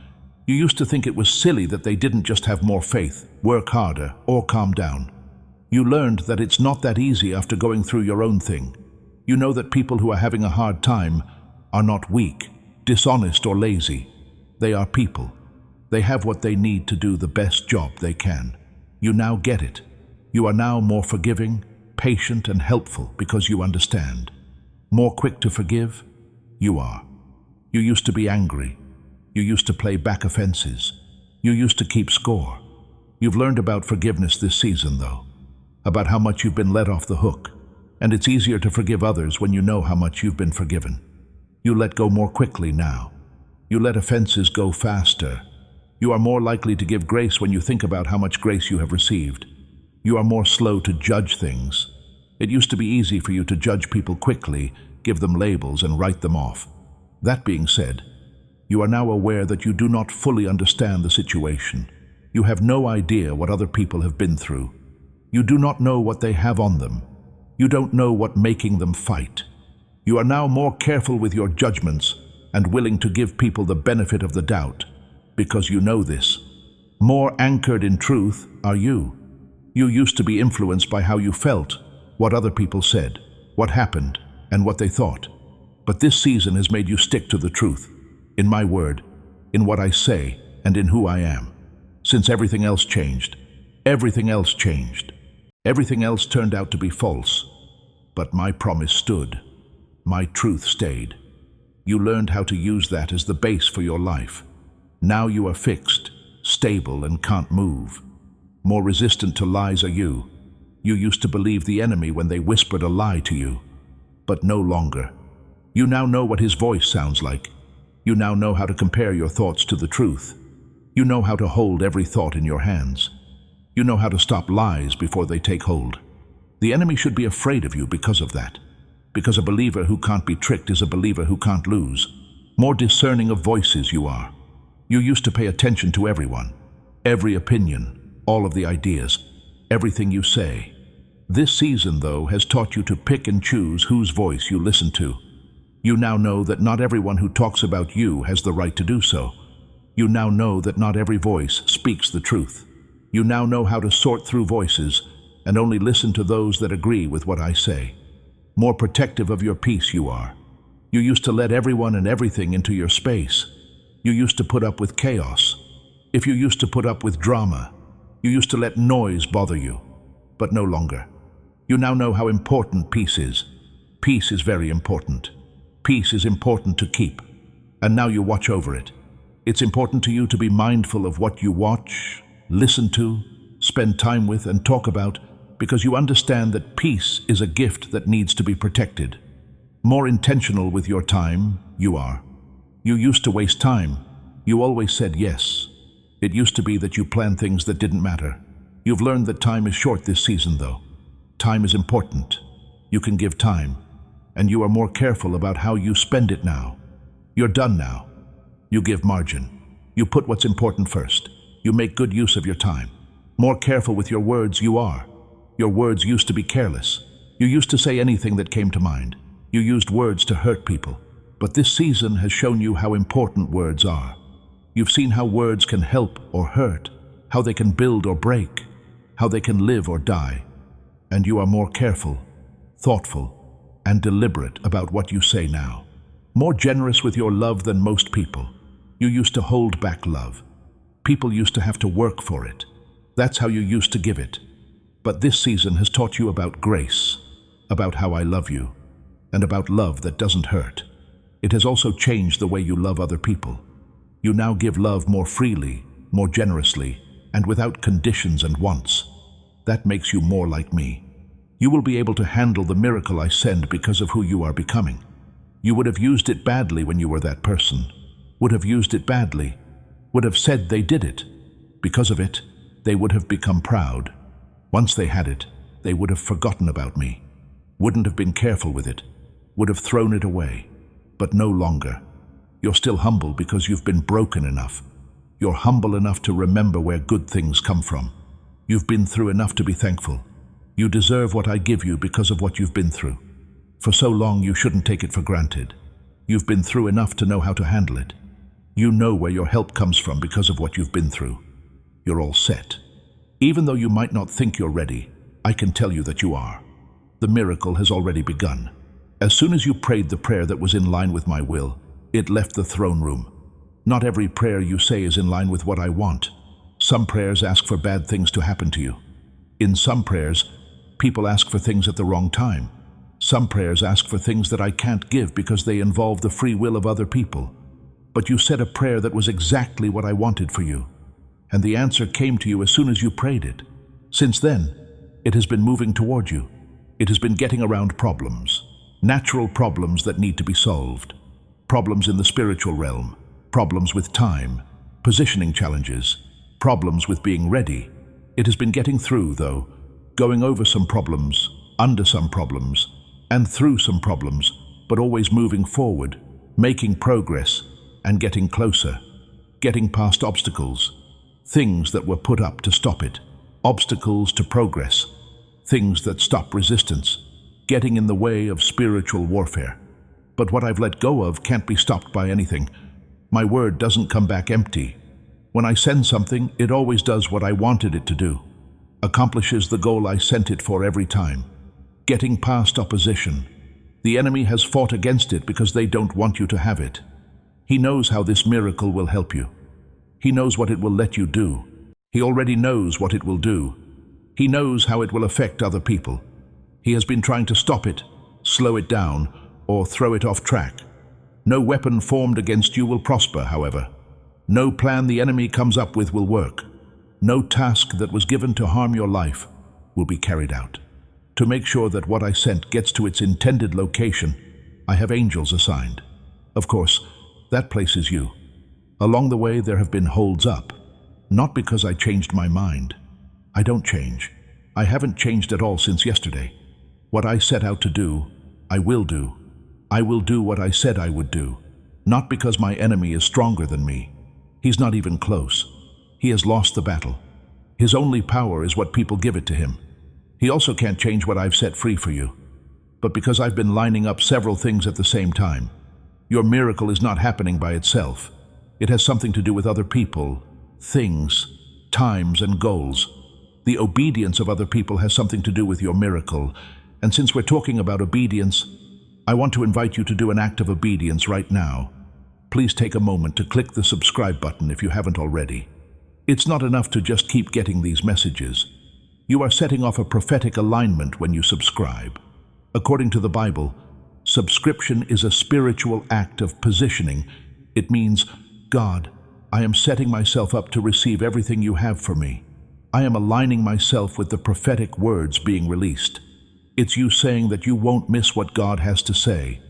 You used to think it was silly that they didn't just have more faith, work harder, or calm down. You learned that it's not that easy after going through your own thing. You know that people who are having a hard time are not weak, dishonest, or lazy. They are people. They have what they need to do the best job they can. You now get it. You are now more forgiving, patient, and helpful because you understand. More quick to forgive? You are. You used to be angry. You used to play back offenses. You used to keep score. You've learned about forgiveness this season, though. About how much you've been let off the hook. And it's easier to forgive others when you know how much you've been forgiven. You let go more quickly now. You let offenses go faster. You are more likely to give grace when you think about how much grace you have received. You are more slow to judge things. It used to be easy for you to judge people quickly, give them labels, and write them off. That being said, you are now aware that you do not fully understand the situation. You have no idea what other people have been through. You do not know what they have on them. You don't know what making them fight. You are now more careful with your judgments and willing to give people the benefit of the doubt, because you know this. More anchored in truth are you. You used to be influenced by how you felt, what other people said, what happened, and what they thought. But this season has made you stick to the truth, in my word, in what I say, and in who I am. Since everything else changed. Everything else changed. Everything else turned out to be false. But my promise stood. My truth stayed. You learned how to use that as the base for your life. Now you are fixed, stable, and can't move. More resistant to lies are you. You used to believe the enemy when they whispered a lie to you. But no longer. You now know what his voice sounds like. You now know how to compare your thoughts to the truth. You know how to hold every thought in your hands. You know how to stop lies before they take hold. The enemy should be afraid of you because of that. Because a believer who can't be tricked is a believer who can't lose. More discerning of voices you are. You used to pay attention to everyone, every opinion, all of the ideas, everything you say. This season, though, has taught you to pick and choose whose voice you listen to. You now know that not everyone who talks about you has the right to do so. You now know that not every voice speaks the truth. You now know how to sort through voices and only listen to those that agree with what I say. More protective of your peace you are. You used to let everyone and everything into your space. You used to put up with chaos. If you used to put up with drama, you used to let noise bother you, but no longer. You now know how important peace is. Peace is very important. Peace is important to keep, and now you watch over it. It's important to you to be mindful of what you watch, listen to, spend time with, and talk about, because you understand that peace is a gift that needs to be protected. More intentional with your time, you are. You used to waste time. You always said yes. It used to be that you planned things that didn't matter. You've learned that time is short this season, though. Time is important. You can give time, and you are more careful about how you spend it now. You're done now. You give margin. You put what's important first. You make good use of your time. More careful with your words you are. Your words used to be careless. You used to say anything that came to mind. You used words to hurt people. But this season has shown you how important words are. You've seen how words can help or hurt, how they can build or break, how they can live or die. And you are more careful, thoughtful, and deliberate about what you say now. More generous with your love than most people. You used to hold back love. People used to have to work for it. That's how you used to give it. But this season has taught you about grace, about how I love you, and about love that doesn't hurt. It has also changed the way you love other people. You now give love more freely, more generously, and without conditions and wants. That makes you more like me. You will be able to handle the miracle I send because of who you are becoming. You would have used it badly when you were that person. Would have used it badly. Would have said they did it. Because of it, they would have become proud. Once they had it, they would have forgotten about me. Wouldn't have been careful with it. Would have thrown it away. But no longer. You're still humble because you've been broken enough. You're humble enough to remember where good things come from. You've been through enough to be thankful. You deserve what I give you because of what you've been through. For so long you shouldn't take it for granted. You've been through enough to know how to handle it. You know where your help comes from because of what you've been through. You're all set. Even though you might not think you're ready, I can tell you that you are. The miracle has already begun. As soon as you prayed the prayer that was in line with my will, it left the throne room. Not every prayer you say is in line with what I want. Some prayers ask for bad things to happen to you. In some prayers, people ask for things at the wrong time. Some prayers ask for things that I can't give because they involve the free will of other people. But you said a prayer that was exactly what I wanted for you. And the answer came to you as soon as you prayed it. Since then, it has been moving toward you. It has been getting around problems. Natural problems that need to be solved. Problems in the spiritual realm. Problems with time. Positioning challenges. Problems with being ready. It has been getting through, though. Going over some problems, under some problems, and through some problems, but always moving forward, making progress, and getting closer, getting past obstacles, things that were put up to stop it, obstacles to progress, things that stop resistance, getting in the way of spiritual warfare. But what I've let go of can't be stopped by anything. My word doesn't come back empty. When I send something, it always does what I wanted it to do, accomplishes the goal I sent it for every time, getting past opposition. The enemy has fought against it because they don't want you to have it. He knows how this miracle will help you. He knows what it will let you do. He already knows what it will do. He knows how it will affect other people. He has been trying to stop it, slow it down, or throw it off track. No weapon formed against you will prosper, however. No plan the enemy comes up with will work. No task that was given to harm your life will be carried out. To make sure that what I sent gets to its intended location, I have angels assigned. Of course, that place is you. Along the way, there have been holds up. Not because I changed my mind. I don't change. I haven't changed at all since yesterday. What I set out to do, I will do. I will do what I said I would do. Not because my enemy is stronger than me. He's not even close. He has lost the battle. His only power is what people give it to him. He also can't change what I've set free for you. But because I've been lining up several things at the same time, your miracle is not happening by itself. It has something to do with other people, things, times, and goals. The obedience of other people has something to do with your miracle. And since we're talking about obedience, I want to invite you to do an act of obedience right now. Please take a moment to click the subscribe button if you haven't already. It's not enough to just keep getting these messages. You are setting off a prophetic alignment when you subscribe. According to the Bible, subscription is a spiritual act of positioning. It means, God, I am setting myself up to receive everything you have for me. I am aligning myself with the prophetic words being released. It's you saying that you won't miss what God has to say.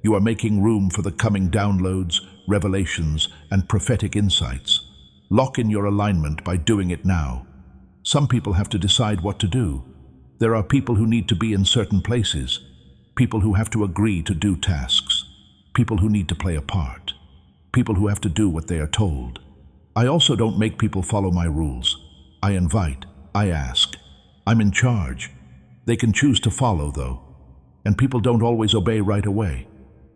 You are making room for the coming downloads, revelations, and prophetic insights. Lock in your alignment by doing it now. Some people have to decide what to do. There are people who need to be in certain places, people who have to agree to do tasks, people who need to play a part, people who have to do what they are told. I also don't make people follow my rules. I invite, I ask. I'm in charge. They can choose to follow, though. And people don't always obey right away.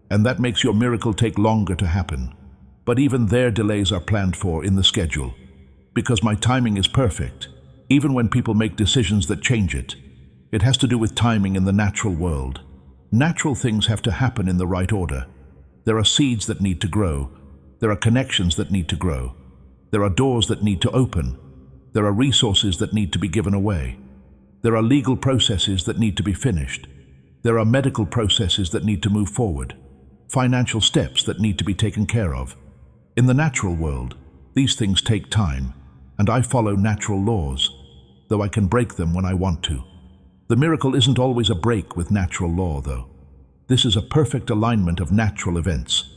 And that makes your miracle take longer to happen. But even their delays are planned for in the schedule. Because my timing is perfect, even when people make decisions that change it. It has to do with timing in the natural world. Natural things have to happen in the right order. There are seeds that need to grow. There are connections that need to grow. There are doors that need to open. There are resources that need to be given away. There are legal processes that need to be finished. There are medical processes that need to move forward. Financial steps that need to be taken care of. In the natural world, these things take time, and I follow natural laws, though I can break them when I want to. The miracle isn't always a break with natural law, though. This is a perfect alignment of natural events.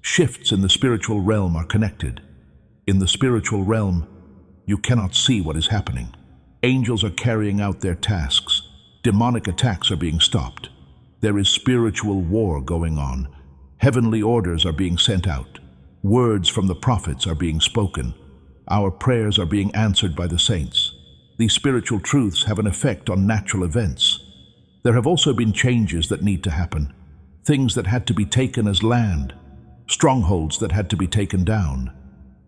Shifts in the spiritual realm are connected. In the spiritual realm, you cannot see what is happening. Angels are carrying out their tasks. Demonic attacks are being stopped. There is spiritual war going on. Heavenly orders are being sent out. Words from the prophets are being spoken. Our prayers are being answered by the saints. These spiritual truths have an effect on natural events. There have also been changes that need to happen. Things that had to be taken as land. Strongholds that had to be taken down.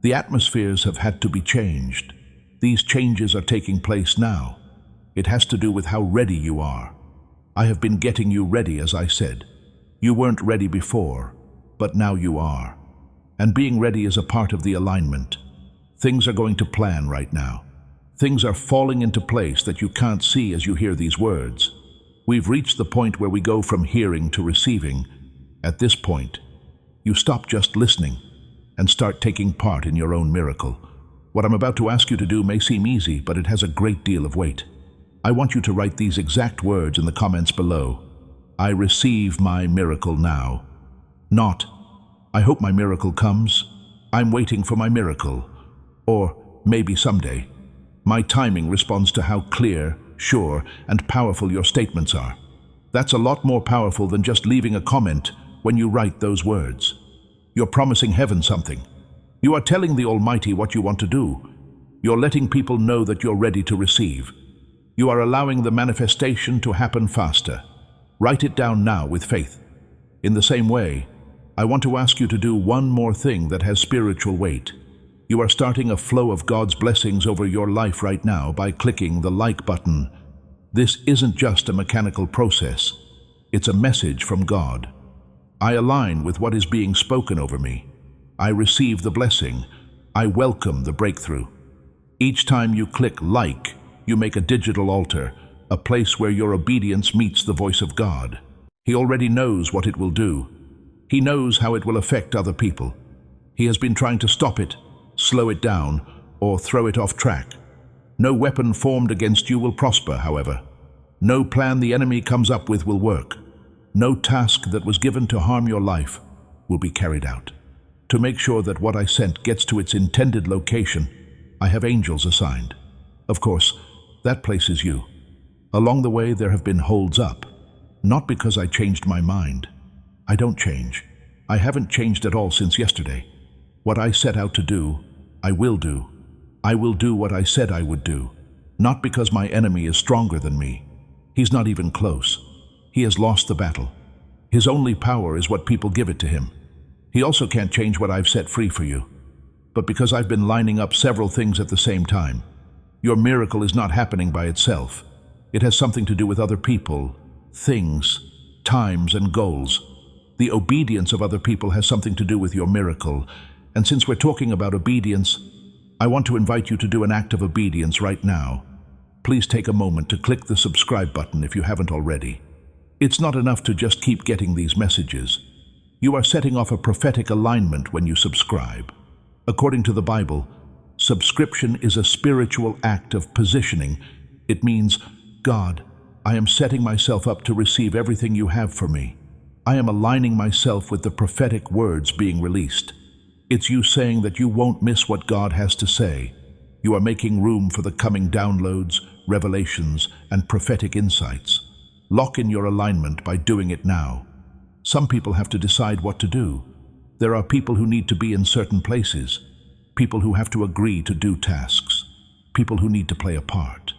The atmospheres have had to be changed. These changes are taking place now. It has to do with how ready you are. I have been getting you ready, as I said. You weren't ready before, but now you are. And being ready is a part of the alignment. Things are going to plan right now. Things are falling into place that you can't see as you hear these words. We've reached the point where we go from hearing to receiving. At this point, you stop just listening and start taking part in your own miracle. What I'm about to ask you to do may seem easy, but it has a great deal of weight. I want you to write these exact words in the comments below. I receive my miracle now. Not, I hope my miracle comes. I'm waiting for my miracle. Or maybe someday. My timing responds to how clear, sure, and powerful your statements are. That's a lot more powerful than just leaving a comment when you write those words. You're promising heaven something. You are telling the Almighty what you want to do. You're letting people know that you're ready to receive. You are allowing the manifestation to happen faster. Write it down now with faith. In the same way, I want to ask you to do one more thing that has spiritual weight. You are starting a flow of God's blessings over your life right now by clicking the like button. This isn't just a mechanical process. It's a message from God. I align with what is being spoken over me. I receive the blessing. I welcome the breakthrough. Each time you click like, you make a digital altar, a place where your obedience meets the voice of God. He already knows what it will do. He knows how it will affect other people. He has been trying to stop it, slow it down, or throw it off track. No weapon formed against you will prosper, however. No plan the enemy comes up with will work. No task that was given to harm your life will be carried out. To make sure that what I sent gets to its intended location, I have angels assigned. Of course, that place is you. Along the way, there have been holds up. Not because I changed my mind. I don't change. I haven't changed at all since yesterday. What I set out to do, I will do. I will do what I said I would do, not because my enemy is stronger than me. He's not even close. He has lost the battle. His only power is what people give it to him. He also can't change what I've set free for you. But because I've been lining up several things at the same time, your miracle is not happening by itself. It has something to do with other people, things, times, and goals. The obedience of other people has something to do with your miracle. And since we're talking about obedience, I want to invite you to do an act of obedience right now. Please take a moment to click the subscribe button if you haven't already. It's not enough to just keep getting these messages. You are setting off a prophetic alignment when you subscribe. According to the Bible, subscription is a spiritual act of positioning. It means, God, I am setting myself up to receive everything you have for me. I am aligning myself with the prophetic words being released. It's you saying that you won't miss what God has to say. You are making room for the coming downloads, revelations, and prophetic insights. Lock in your alignment by doing it now. Some people have to decide what to do. There are people who need to be in certain places, people who have to agree to do tasks, people who need to play a part,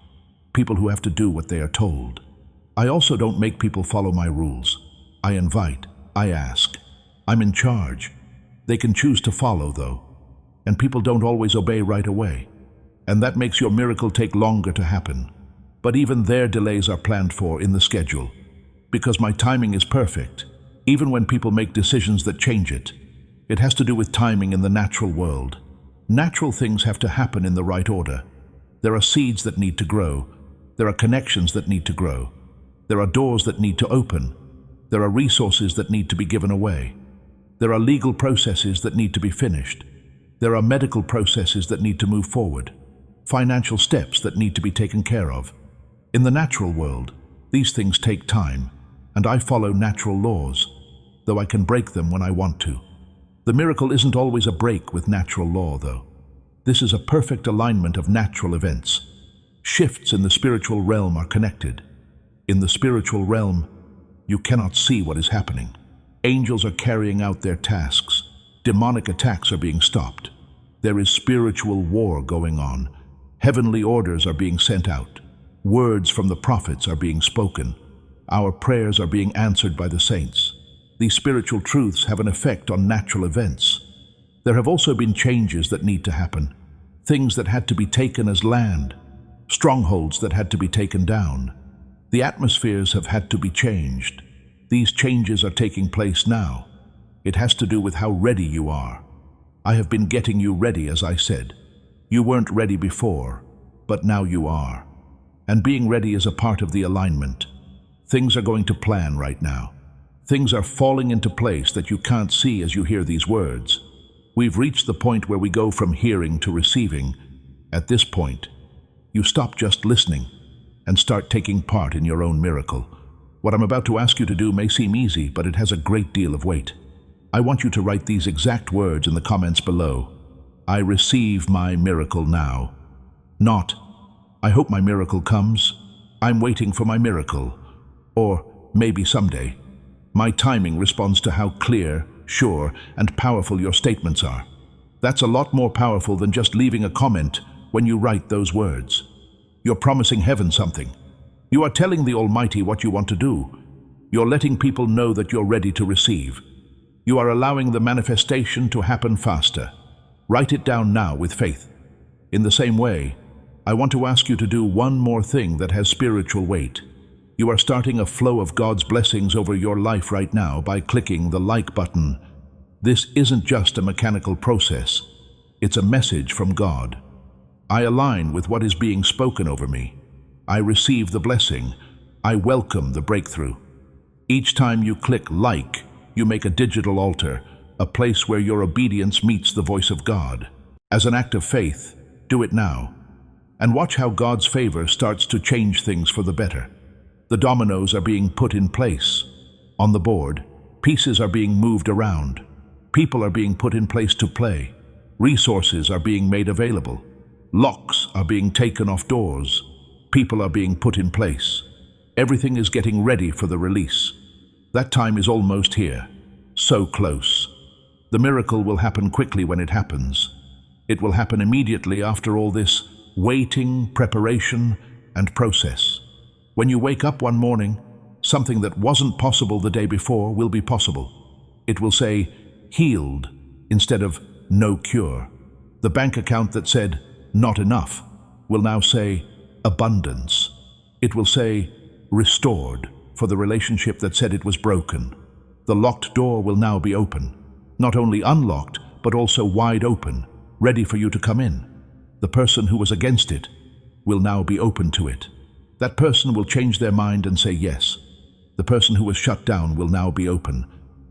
people who have to do what they are told. I also don't make people follow my rules. I invite, I ask. I'm in charge. They can choose to follow, though, and people don't always obey right away. And that makes your miracle take longer to happen. But even their delays are planned for in the schedule, because my timing is perfect, even when people make decisions that change it. It has to do with timing in the natural world. Natural things have to happen in the right order. There are seeds that need to grow. There are connections that need to grow. There are doors that need to open. There are resources that need to be given away. There are legal processes that need to be finished. There are medical processes that need to move forward. Financial steps that need to be taken care of. In the natural world, these things take time, and I follow natural laws, though I can break them when I want to. The miracle isn't always a break with natural law, though. This is a perfect alignment of natural events. Shifts in the spiritual realm are connected. In the spiritual realm, you cannot see what is happening. Angels are carrying out their tasks. Demonic attacks are being stopped. There is spiritual war going on. Heavenly orders are being sent out. Words from the prophets are being spoken. Our prayers are being answered by the saints. These spiritual truths have an effect on natural events. There have also been changes that need to happen. Things that had to be taken as land. Strongholds that had to be taken down. The atmospheres have had to be changed. These changes are taking place now. It has to do with how ready you are. I have been getting you ready, as I said. You weren't ready before, but now you are. And being ready is a part of the alignment. Things are going to plan right now. Things are falling into place that you can't see as you hear these words. We've reached the point where we go from hearing to receiving. At this point, you stop just listening and start taking part in your own miracle. What I'm about to ask you to do may seem easy, but it has a great deal of weight. I want you to write these exact words in the comments below. I receive my miracle now. Not, I hope my miracle comes. I'm waiting for my miracle. Or maybe someday. My timing responds to how clear, sure, and powerful your statements are. That's a lot more powerful than just leaving a comment when you write those words. You're promising heaven something. You are telling the Almighty what you want to do. You're letting people know that you're ready to receive. You are allowing the manifestation to happen faster. Write it down now with faith. In the same way, I want to ask you to do one more thing that has spiritual weight. You are starting a flow of God's blessings over your life right now by clicking the like button. This isn't just a mechanical process. It's a message from God. I align with what is being spoken over me. I receive the blessing. I welcome the breakthrough. Each time you click like, you make a digital altar, a place where your obedience meets the voice of God. As an act of faith, do it now. And watch how God's favor starts to change things for the better. The dominoes are being put in place. On the board, pieces are being moved around. People are being put in place to play. Resources are being made available. Locks are being taken off doors. People are being put in place. Everything is getting ready for the release. That time is almost here. So close. The miracle will happen quickly when it happens. It will happen immediately after all this waiting, preparation, and process. When you wake up one morning, something that wasn't possible the day before will be possible. It will say, healed, instead of no cure. The bank account that said, not enough, will now say, abundance. It will say, restored, for the relationship that said it was broken. The locked door will now be open, not only unlocked, but also wide open, ready for you to come in. The person who was against it will now be open to it. That person will change their mind and say yes. The person who was shut down will now be open.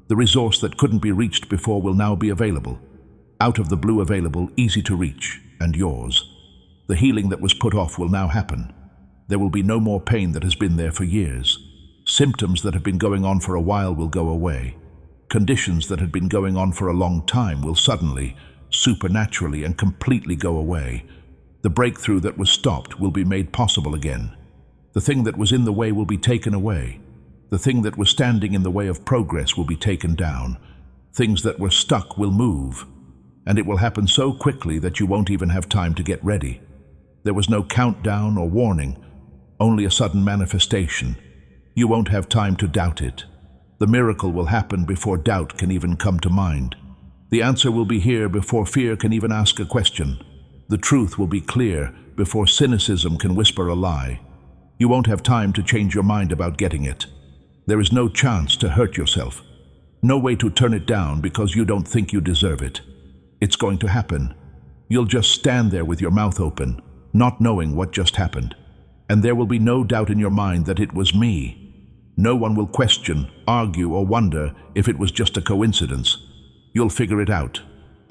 The resource that couldn't be reached before will now be available. Out of the blue available, easy to reach, and yours. The healing that was put off will now happen. There will be no more pain that has been there for years. Symptoms that have been going on for a while will go away. Conditions that had been going on for a long time will suddenly, supernaturally and completely go away. The breakthrough that was stopped will be made possible again. The thing that was in the way will be taken away. The thing that was standing in the way of progress will be taken down. Things that were stuck will move. And it will happen so quickly that you won't even have time to get ready. There was no countdown or warning, only a sudden manifestation. You won't have time to doubt it. The miracle will happen before doubt can even come to mind. The answer will be here before fear can even ask a question. The truth will be clear before cynicism can whisper a lie. You won't have time to change your mind about getting it. There is no chance to hurt yourself. No way to turn it down because you don't think you deserve it. It's going to happen. You'll just stand there with your mouth open, not knowing what just happened. And there will be no doubt in your mind that it was me. No one will question, argue, or wonder if it was just a coincidence. You'll figure it out.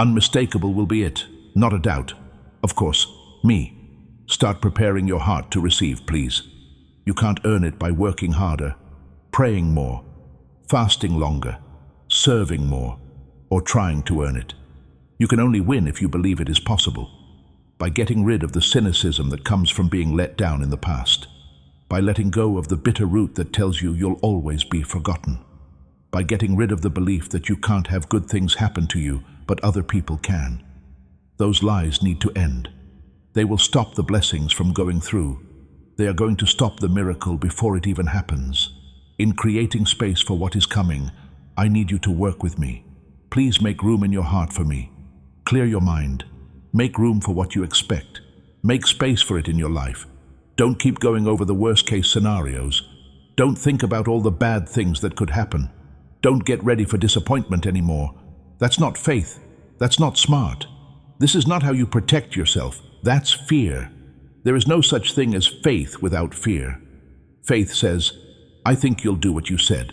Unmistakable will be it, not a doubt. Of course, me. Start preparing your heart to receive, please. You can't earn it by working harder, praying more, fasting longer, serving more, or trying to earn it. You can only win if you believe it is possible. By getting rid of the cynicism that comes from being let down in the past. By letting go of the bitter root that tells you you'll always be forgotten. By getting rid of the belief that you can't have good things happen to you, but other people can. Those lies need to end. They will stop the blessings from going through. They are going to stop the miracle before it even happens. In creating space for what is coming, I need you to work with me. Please make room in your heart for me. Clear your mind. Make room for what you expect. Make space for it in your life. Don't keep going over the worst-case scenarios. Don't think about all the bad things that could happen. Don't get ready for disappointment anymore. That's not faith. That's not smart. This is not how you protect yourself. That's fear. There is no such thing as faith without fear. Faith says, I think you'll do what you said.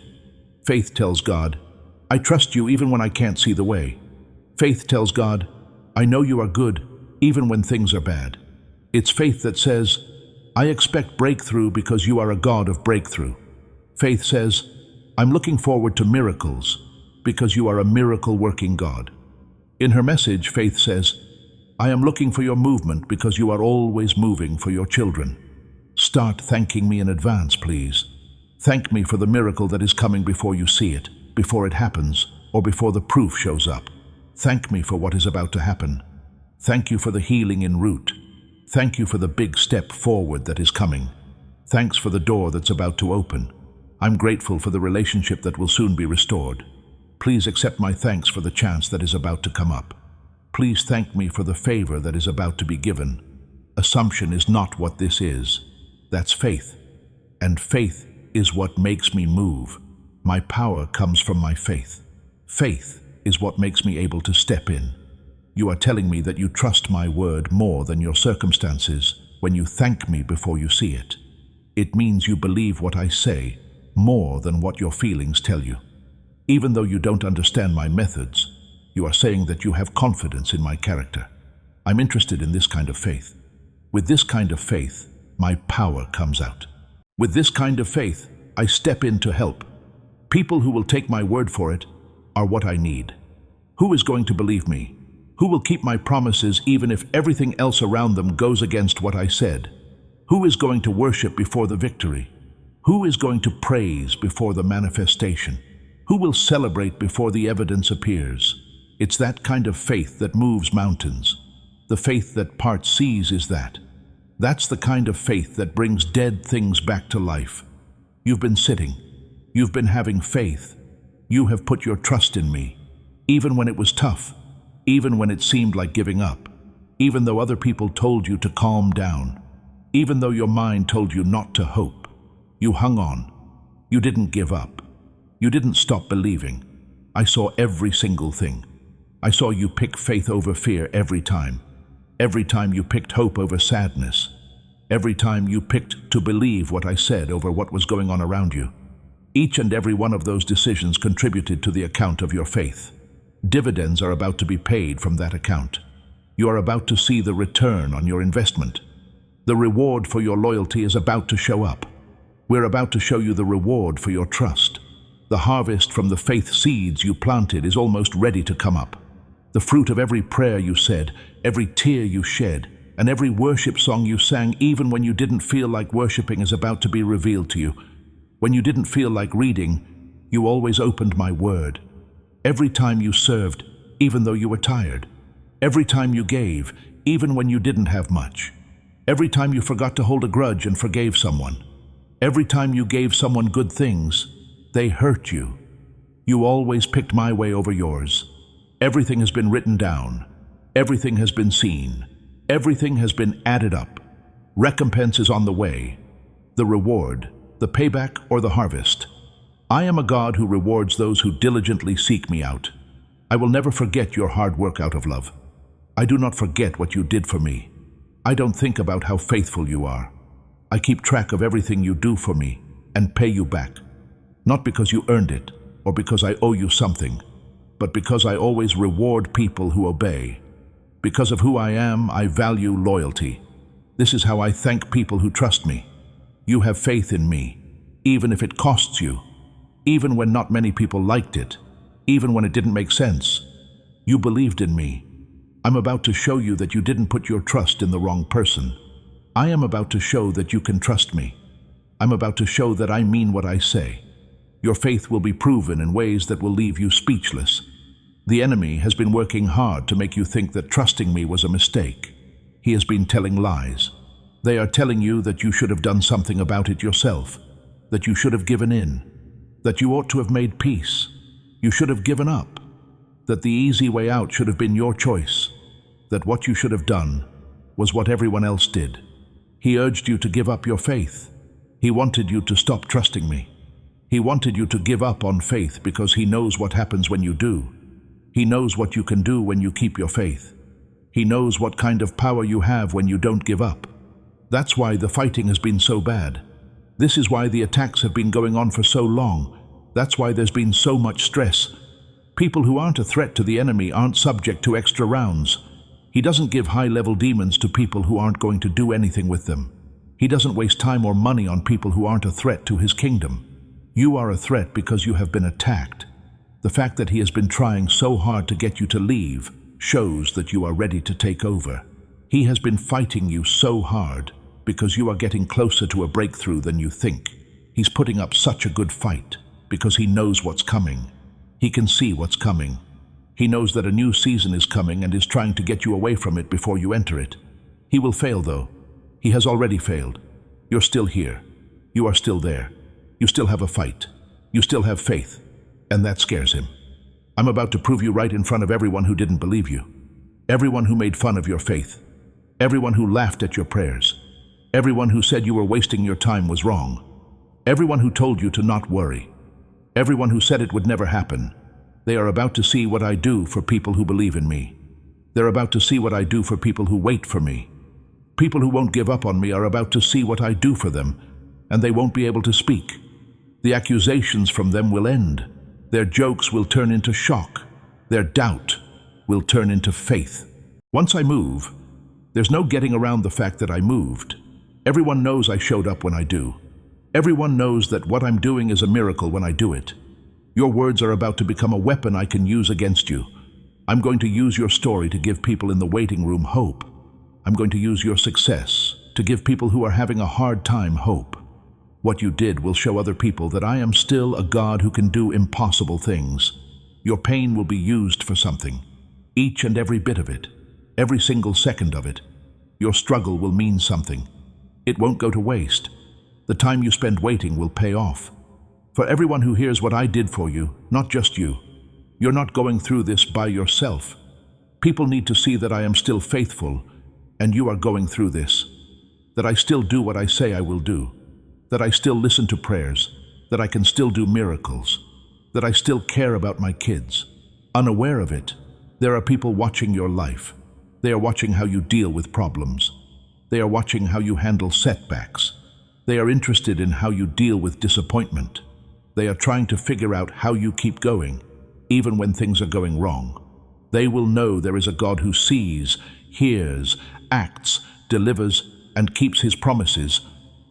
Faith tells God, I trust you even when I can't see the way. Faith tells God, I know you are good even when things are bad. It's faith that says, I expect breakthrough because you are a God of breakthrough. Faith says, I'm looking forward to miracles because you are a miracle-working God. In her message, Faith says, I am looking for your movement because you are always moving for your children. Start thanking me in advance, please. Thank me for the miracle that is coming before you see it, before it happens, or before the proof shows up. Thank me for what is about to happen. Thank you for the healing en route. Thank you for the big step forward that is coming. Thanks for the door that's about to open. I'm grateful for the relationship that will soon be restored. Please accept my thanks for the chance that is about to come up. Please thank me for the favor that is about to be given. Assumption is not what this is. That's faith. And faith is what makes me move. My power comes from my faith. Faith is what makes me able to step in. You are telling me that you trust my word more than your circumstances when you thank me before you see it. It means you believe what I say more than what your feelings tell you. Even though you don't understand my methods, you are saying that you have confidence in my character. I'm interested in this kind of faith. With this kind of faith, my power comes out. With this kind of faith, I step in to help. People who will take my word for it are what I need. Who is going to believe me? Who will keep my promises even if everything else around them goes against what I said? Who is going to worship before the victory? Who is going to praise before the manifestation? Who will celebrate before the evidence appears? It's that kind of faith that moves mountains. The faith that part seas is that. That's the kind of faith that brings dead things back to life. You've been sitting. You've been having faith. You have put your trust in me, even when it was tough, even when it seemed like giving up, even though other people told you to calm down, even though your mind told you not to hope. You hung on. You didn't give up. You didn't stop believing. I saw every single thing. I saw you pick faith over fear every time. Every time you picked hope over sadness. Every time you picked to believe what I said over what was going on around you. Each and every one of those decisions contributed to the account of your faith. Dividends are about to be paid from that account. You are about to see the return on your investment. The reward for your loyalty is about to show up. We're about to show you the reward for your trust. The harvest from the faith seeds you planted is almost ready to come up. The fruit of every prayer you said, every tear you shed, and every worship song you sang even when you didn't feel like worshiping is about to be revealed to you. When you didn't feel like reading, you always opened my word. Every time you served, even though you were tired. Every time you gave, even when you didn't have much. Every time you forgot to hold a grudge and forgave someone. Every time you gave someone good things, they hurt you. You always picked my way over yours. Everything has been written down. Everything has been seen. Everything has been added up. Recompense is on the way. The reward, the payback, or the harvest. I am a God who rewards those who diligently seek me out. I will never forget your hard work out of love. I do not forget what you did for me. I don't think about how faithful you are. I keep track of everything you do for me and pay you back. Not because you earned it or because I owe you something, but because I always reward people who obey. Because of who I am, I value loyalty. This is how I thank people who trust me. You have faith in me, even if it costs you, even when not many people liked it, even when it didn't make sense. You believed in me. I'm about to show you that you didn't put your trust in the wrong person. I am about to show that you can trust me. I'm about to show that I mean what I say. Your faith will be proven in ways that will leave you speechless. The enemy has been working hard to make you think that trusting me was a mistake. He has been telling lies. They are telling you that you should have done something about it yourself, that you should have given in, that you ought to have made peace. You should have given up, that the easy way out should have been your choice, that what you should have done was what everyone else did. He urged you to give up your faith. He wanted you to stop trusting me. He wanted you to give up on faith because he knows what happens when you do. He knows what you can do when you keep your faith. He knows what kind of power you have when you don't give up. That's why the fighting has been so bad. This is why the attacks have been going on for so long. That's why there's been so much stress. People who aren't a threat to the enemy aren't subject to extra rounds. He doesn't give high-level demons to people who aren't going to do anything with them. He doesn't waste time or money on people who aren't a threat to his kingdom. You are a threat because you have been attacked. The fact that he has been trying so hard to get you to leave shows that you are ready to take over. He has been fighting you so hard because you are getting closer to a breakthrough than you think. He's putting up such a good fight because he knows what's coming. He can see what's coming. He knows that a new season is coming and is trying to get you away from it before you enter it. He will fail, though. He has already failed. You're still here. You are still there. You still have a fight. You still have faith. And that scares him. I'm about to prove you right in front of everyone who didn't believe you. Everyone who made fun of your faith. Everyone who laughed at your prayers. Everyone who said you were wasting your time was wrong. Everyone who told you to not worry. Everyone who said it would never happen. They are about to see what I do for people who believe in me. They're about to see what I do for people who wait for me. People who won't give up on me are about to see what I do for them, and they won't be able to speak. The accusations from them will end. Their jokes will turn into shock. Their doubt will turn into faith. Once I move, there's no getting around the fact that I moved. Everyone knows I showed up when I do. Everyone knows that what I'm doing is a miracle when I do it. Your words are about to become a weapon I can use against you. I'm going to use your story to give people in the waiting room hope. I'm going to use your success to give people who are having a hard time hope. What you did will show other people that I am still a God who can do impossible things. Your pain will be used for something, each and every bit of it. every single second of it. Your struggle will mean something. It won't go to waste. The time you spend waiting will pay off. For everyone who hears what I did for you, not just you, you're not going through this by yourself. People need to see that I am still faithful, and you are going through this. That I still do what I say I will do. That I still listen to prayers. That I can still do miracles. That I still care about my kids. Unaware of it, there are people watching your life. They are watching how you deal with problems. They are watching how you handle setbacks. They are interested in how you deal with disappointment. They are trying to figure out how you keep going, even when things are going wrong. They will know there is a God who sees, hears, acts, delivers, and keeps his promises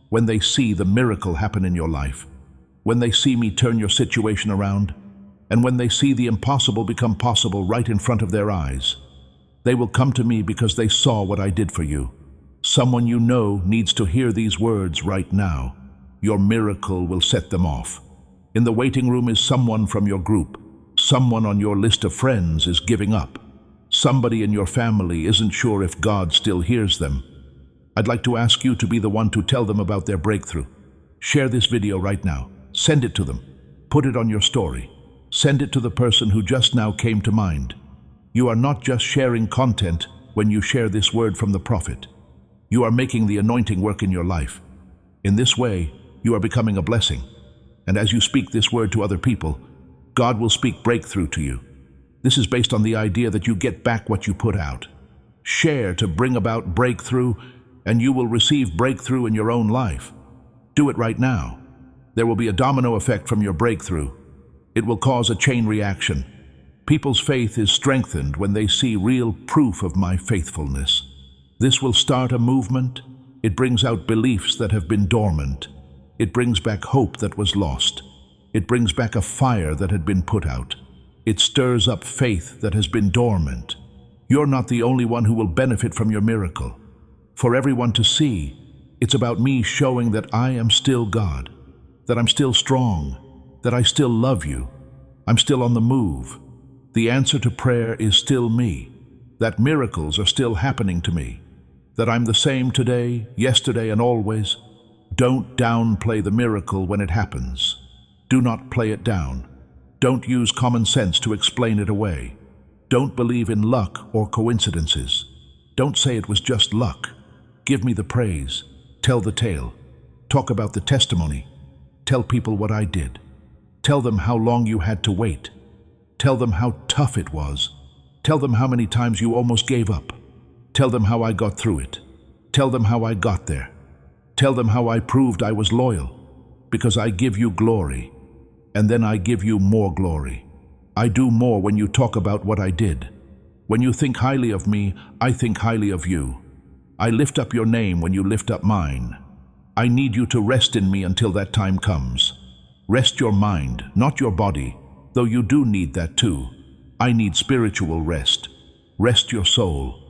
when they see the miracle happen in your life, when they see me turn your situation around, and when they see the impossible become possible right in front of their eyes. They will come to me because they saw what I did for you. Someone you know needs to hear these words right now. Your miracle will set them off. In the waiting room is someone from your group. Someone on your list of friends is giving up. Somebody in your family isn't sure if God still hears them. I'd like to ask you to be the one to tell them about their breakthrough. Share this video right now. Send it to them. Put it on your story. Send it to the person who just now came to mind. You are not just sharing content when you share this word from the prophet. You are making the anointing work in your life. In this way, you are becoming a blessing. And as you speak this word to other people, God will speak breakthrough to you. This is based on the idea that you get back what you put out. Share to bring about breakthrough, and you will receive breakthrough in your own life. Do it right now. There will be a domino effect from your breakthrough. It will cause a chain reaction. People's faith is strengthened when they see real proof of my faithfulness. This will start a movement. It brings out beliefs that have been dormant. It brings back hope that was lost. It brings back a fire that had been put out. It stirs up faith that has been dormant. You're not the only one who will benefit from your miracle. For everyone to see, it's about me showing that I am still God, that I'm still strong, that I still love you. I'm still on the move. The answer to prayer is still me, that miracles are still happening to me, that I'm the same today, yesterday, and always. Don't downplay the miracle when it happens. Do not play it down. Don't use common sense to explain it away. Don't believe in luck or coincidences. Don't say it was just luck. Give me the praise. Tell the tale. Talk about the testimony. Tell people what I did. Tell them how long you had to wait. Tell them how tough it was. Tell them how many times you almost gave up. Tell them how I got through it. Tell them how I got there. Tell them how I proved I was loyal, because I give you glory, and then I give you more glory. I do more when you talk about what I did. When you think highly of me, I think highly of you. I lift up your name when you lift up mine. I need you to rest in me until that time comes. Rest your mind, not your body, though you do need that too. I need spiritual rest. Rest your soul.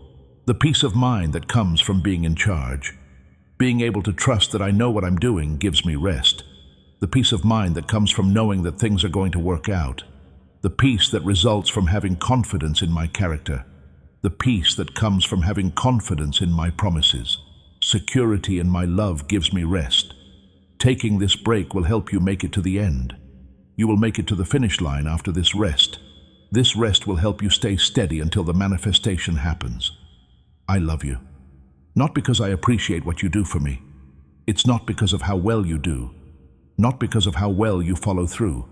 The peace of mind that comes from being in charge. Being able to trust that I know what I'm doing gives me rest. The peace of mind that comes from knowing that things are going to work out. The peace that results from having confidence in my character. The peace that comes from having confidence in my promises. Security in my love gives me rest. Taking this break will help you make it to the end. You will make it to the finish line after this rest. This rest will help you stay steady until the manifestation happens. I love you. Not because I appreciate what you do for me. It's not because of how well you do. Not because of how well you follow through.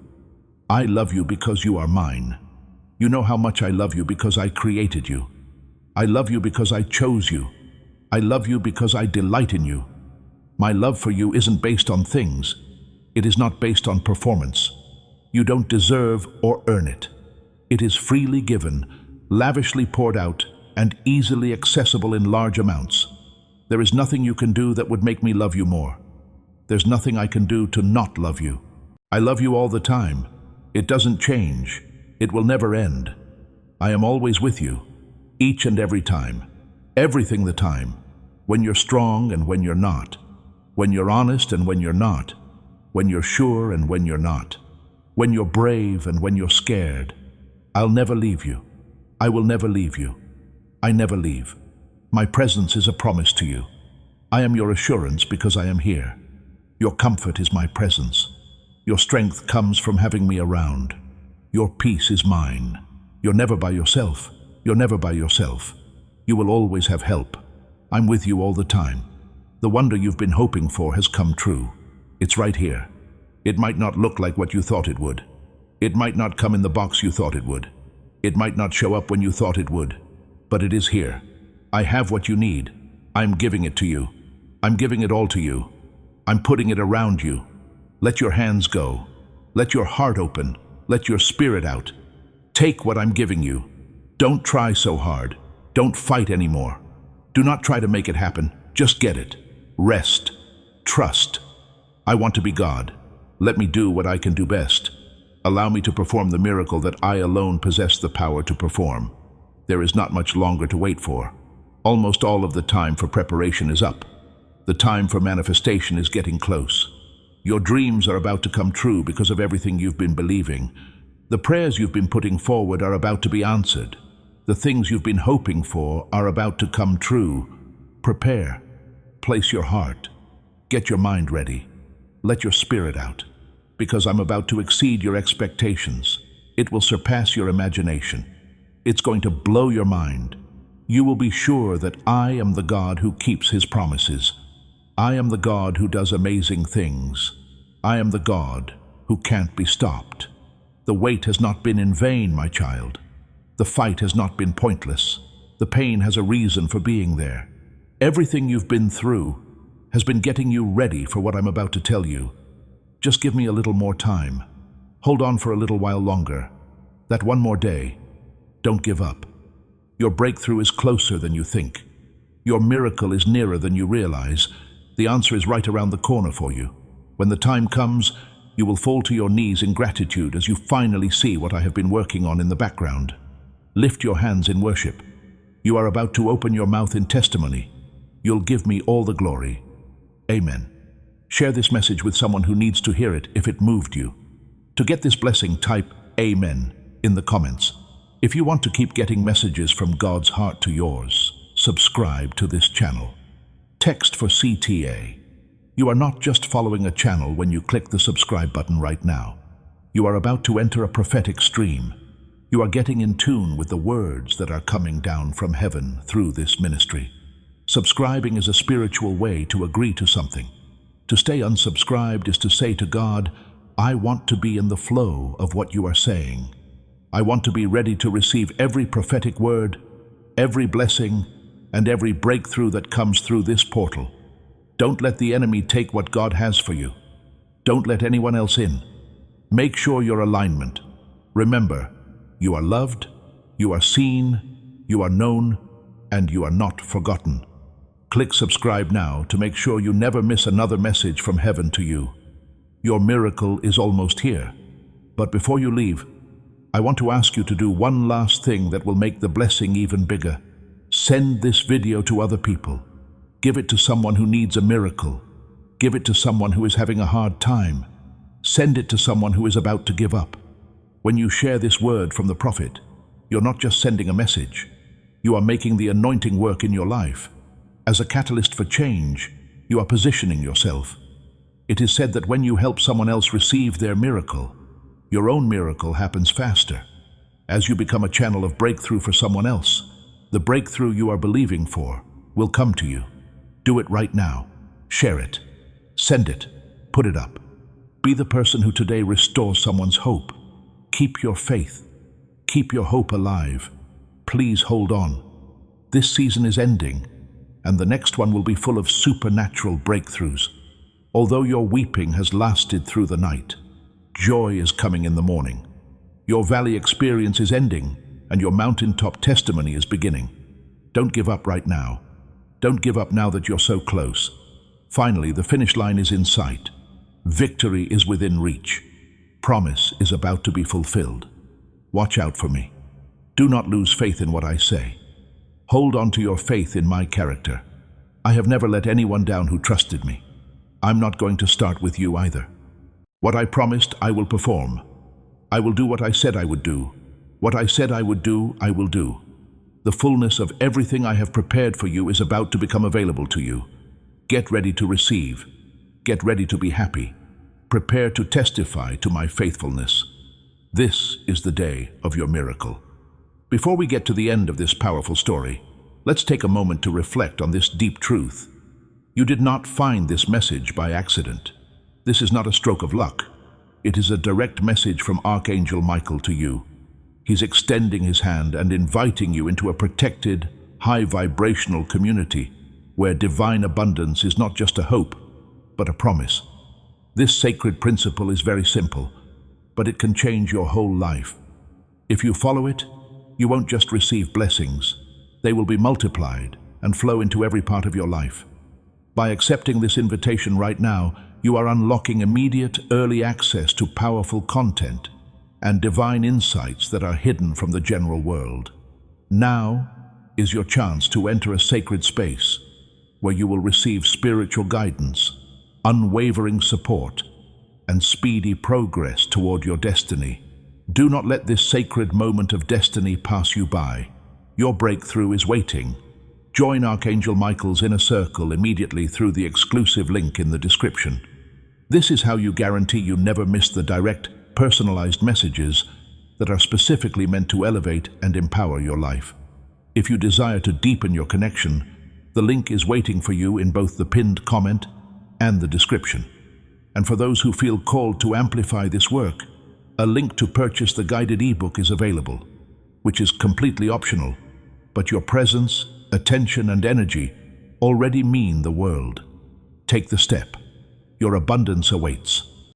I love you because you are mine. You know how much I love you because I created you. I love you because I chose you. I love you because I delight in you. My love for you isn't based on things. It is not based on performance. You don't deserve or earn it. It is freely given, lavishly poured out, and easily accessible in large amounts. There is nothing you can do that would make me love you more. There's nothing I can do to not love you. I love you all the time. It doesn't change. It will never end. I am always with you, each and every time, everything the time, when you're strong and when you're not, when you're honest and when you're not, when you're sure and when you're not, when you're brave and when you're scared. I'll never leave you. I will never leave you. I never leave. My presence is a promise to you. I am your assurance because I am here. Your comfort is my presence. Your strength comes from having me around. Your peace is mine. You're never by yourself. You're never by yourself. You will always have help. I'm with you all the time. The wonder you've been hoping for has come true. It's right here. It might not look like what you thought it would. It might not come in the box you thought it would. It might not show up when you thought it would. But it is here. I have what you need. I'm giving it to you. I'm giving it all to you. I'm putting it around you. Let your hands go. Let your heart open. Let your spirit out. Take what I'm giving you. Don't try so hard. Don't fight anymore. Do not try to make it happen. Just get it. Rest. Trust. I want to be God. Let me do what I can do best. Allow me to perform the miracle that I alone possess the power to perform. There is not much longer to wait for. Almost all of the time for preparation is up. The time for manifestation is getting close. Your dreams are about to come true because of everything you've been believing. The prayers you've been putting forward are about to be answered. The things you've been hoping for are about to come true. Prepare. Place your heart. Get your mind ready. Let your spirit out. Because I'm about to exceed your expectations. It will surpass your imagination. It's going to blow your mind. You will be sure that I am the God who keeps his promises. I am the God who does amazing things. I am the God who can't be stopped. The wait has not been in vain, my child. The fight has not been pointless. The pain has a reason for being there. Everything you've been through has been getting you ready for what I'm about to tell you. Just give me a little more time. Hold on for a little while longer. That one more day. Don't give up. Your breakthrough is closer than you think. Your miracle is nearer than you realize. The answer is right around the corner for you. When the time comes, you will fall to your knees in gratitude as you finally see what I have been working on in the background. Lift your hands in worship. You are about to open your mouth in testimony. You'll give me all the glory. Amen. Share this message with someone who needs to hear it if it moved you. To get this blessing, type Amen in the comments. If you want to keep getting messages from God's heart to yours, subscribe to this channel. Text for CTA. You are not just following a channel when you click the subscribe button right now. You are about to enter a prophetic stream. You are getting in tune with the words that are coming down from heaven through this ministry. Subscribing is a spiritual way to agree to something. To stay unsubscribed is to say to God, I want to be in the flow of what you are saying. I want to be ready to receive every prophetic word, every blessing, and every breakthrough that comes through this portal. Don't let the enemy take what God has for you. Don't let anyone else in. Make sure your alignment. Remember, you are loved, you are seen, you are known, and you are not forgotten. Click subscribe now to make sure you never miss another message from heaven to you. Your miracle is almost here. But before you leave, I want to ask you to do one last thing that will make the blessing even bigger. Send this video to other people. Give it to someone who needs a miracle. Give it to someone who is having a hard time. Send it to someone who is about to give up. When you share this word from the prophet, you're not just sending a message. You are making the anointing work in your life. As a catalyst for change, you are positioning yourself. It is said that when you help someone else receive their miracle, your own miracle happens faster. As you become a channel of breakthrough for someone else, the breakthrough you are believing for will come to you. Do it right now. Share it. Send it. Put it up. Be the person who today restores someone's hope. Keep your faith. Keep your hope alive. Please hold on. This season is ending, and the next one will be full of supernatural breakthroughs. Although your weeping has lasted through the night, joy is coming in the morning. Your valley experience is ending, and your mountaintop testimony is beginning. Don't give up right now. Don't give up now that you're so close. Finally, the finish line is in sight. Victory is within reach. Promise is about to be fulfilled. Watch out for me. Do not lose faith in what I say. Hold on to your faith in my character. I have never let anyone down who trusted me. I'm not going to start with you either. What I promised, I will perform. I will do what I said I would do. What I said I would do, I will do. The fullness of everything I have prepared for you is about to become available to you. Get ready to receive. Get ready to be happy. Prepare to testify to my faithfulness. This is the day of your miracle. Before we get to the end of this powerful story, let's take a moment to reflect on this deep truth. You did not find this message by accident. This is not a stroke of luck. It is a direct message from Archangel Michael to you. He's extending his hand and inviting you into a protected, high-vibrational community where divine abundance is not just a hope, but a promise. This sacred principle is very simple, but it can change your whole life. If you follow it, you won't just receive blessings. They will be multiplied and flow into every part of your life. By accepting this invitation right now, you are unlocking immediate, early access to powerful content and divine insights that are hidden from the general world. Now is your chance to enter a sacred space where you will receive spiritual guidance, unwavering support, and speedy progress toward your destiny. Do not let this sacred moment of destiny pass you by. Your breakthrough is waiting. Join Archangel Michael's inner circle immediately through the exclusive link in the description. This is how you guarantee you never miss the direct, personalized messages that are specifically meant to elevate and empower your life. If you desire to deepen your connection, the link is waiting for you in both the pinned comment and the description. And for those who feel called to amplify this work, a link to purchase the guided ebook is available, which is completely optional, but your presence, attention, and energy already mean the world. Take the step. Your abundance awaits.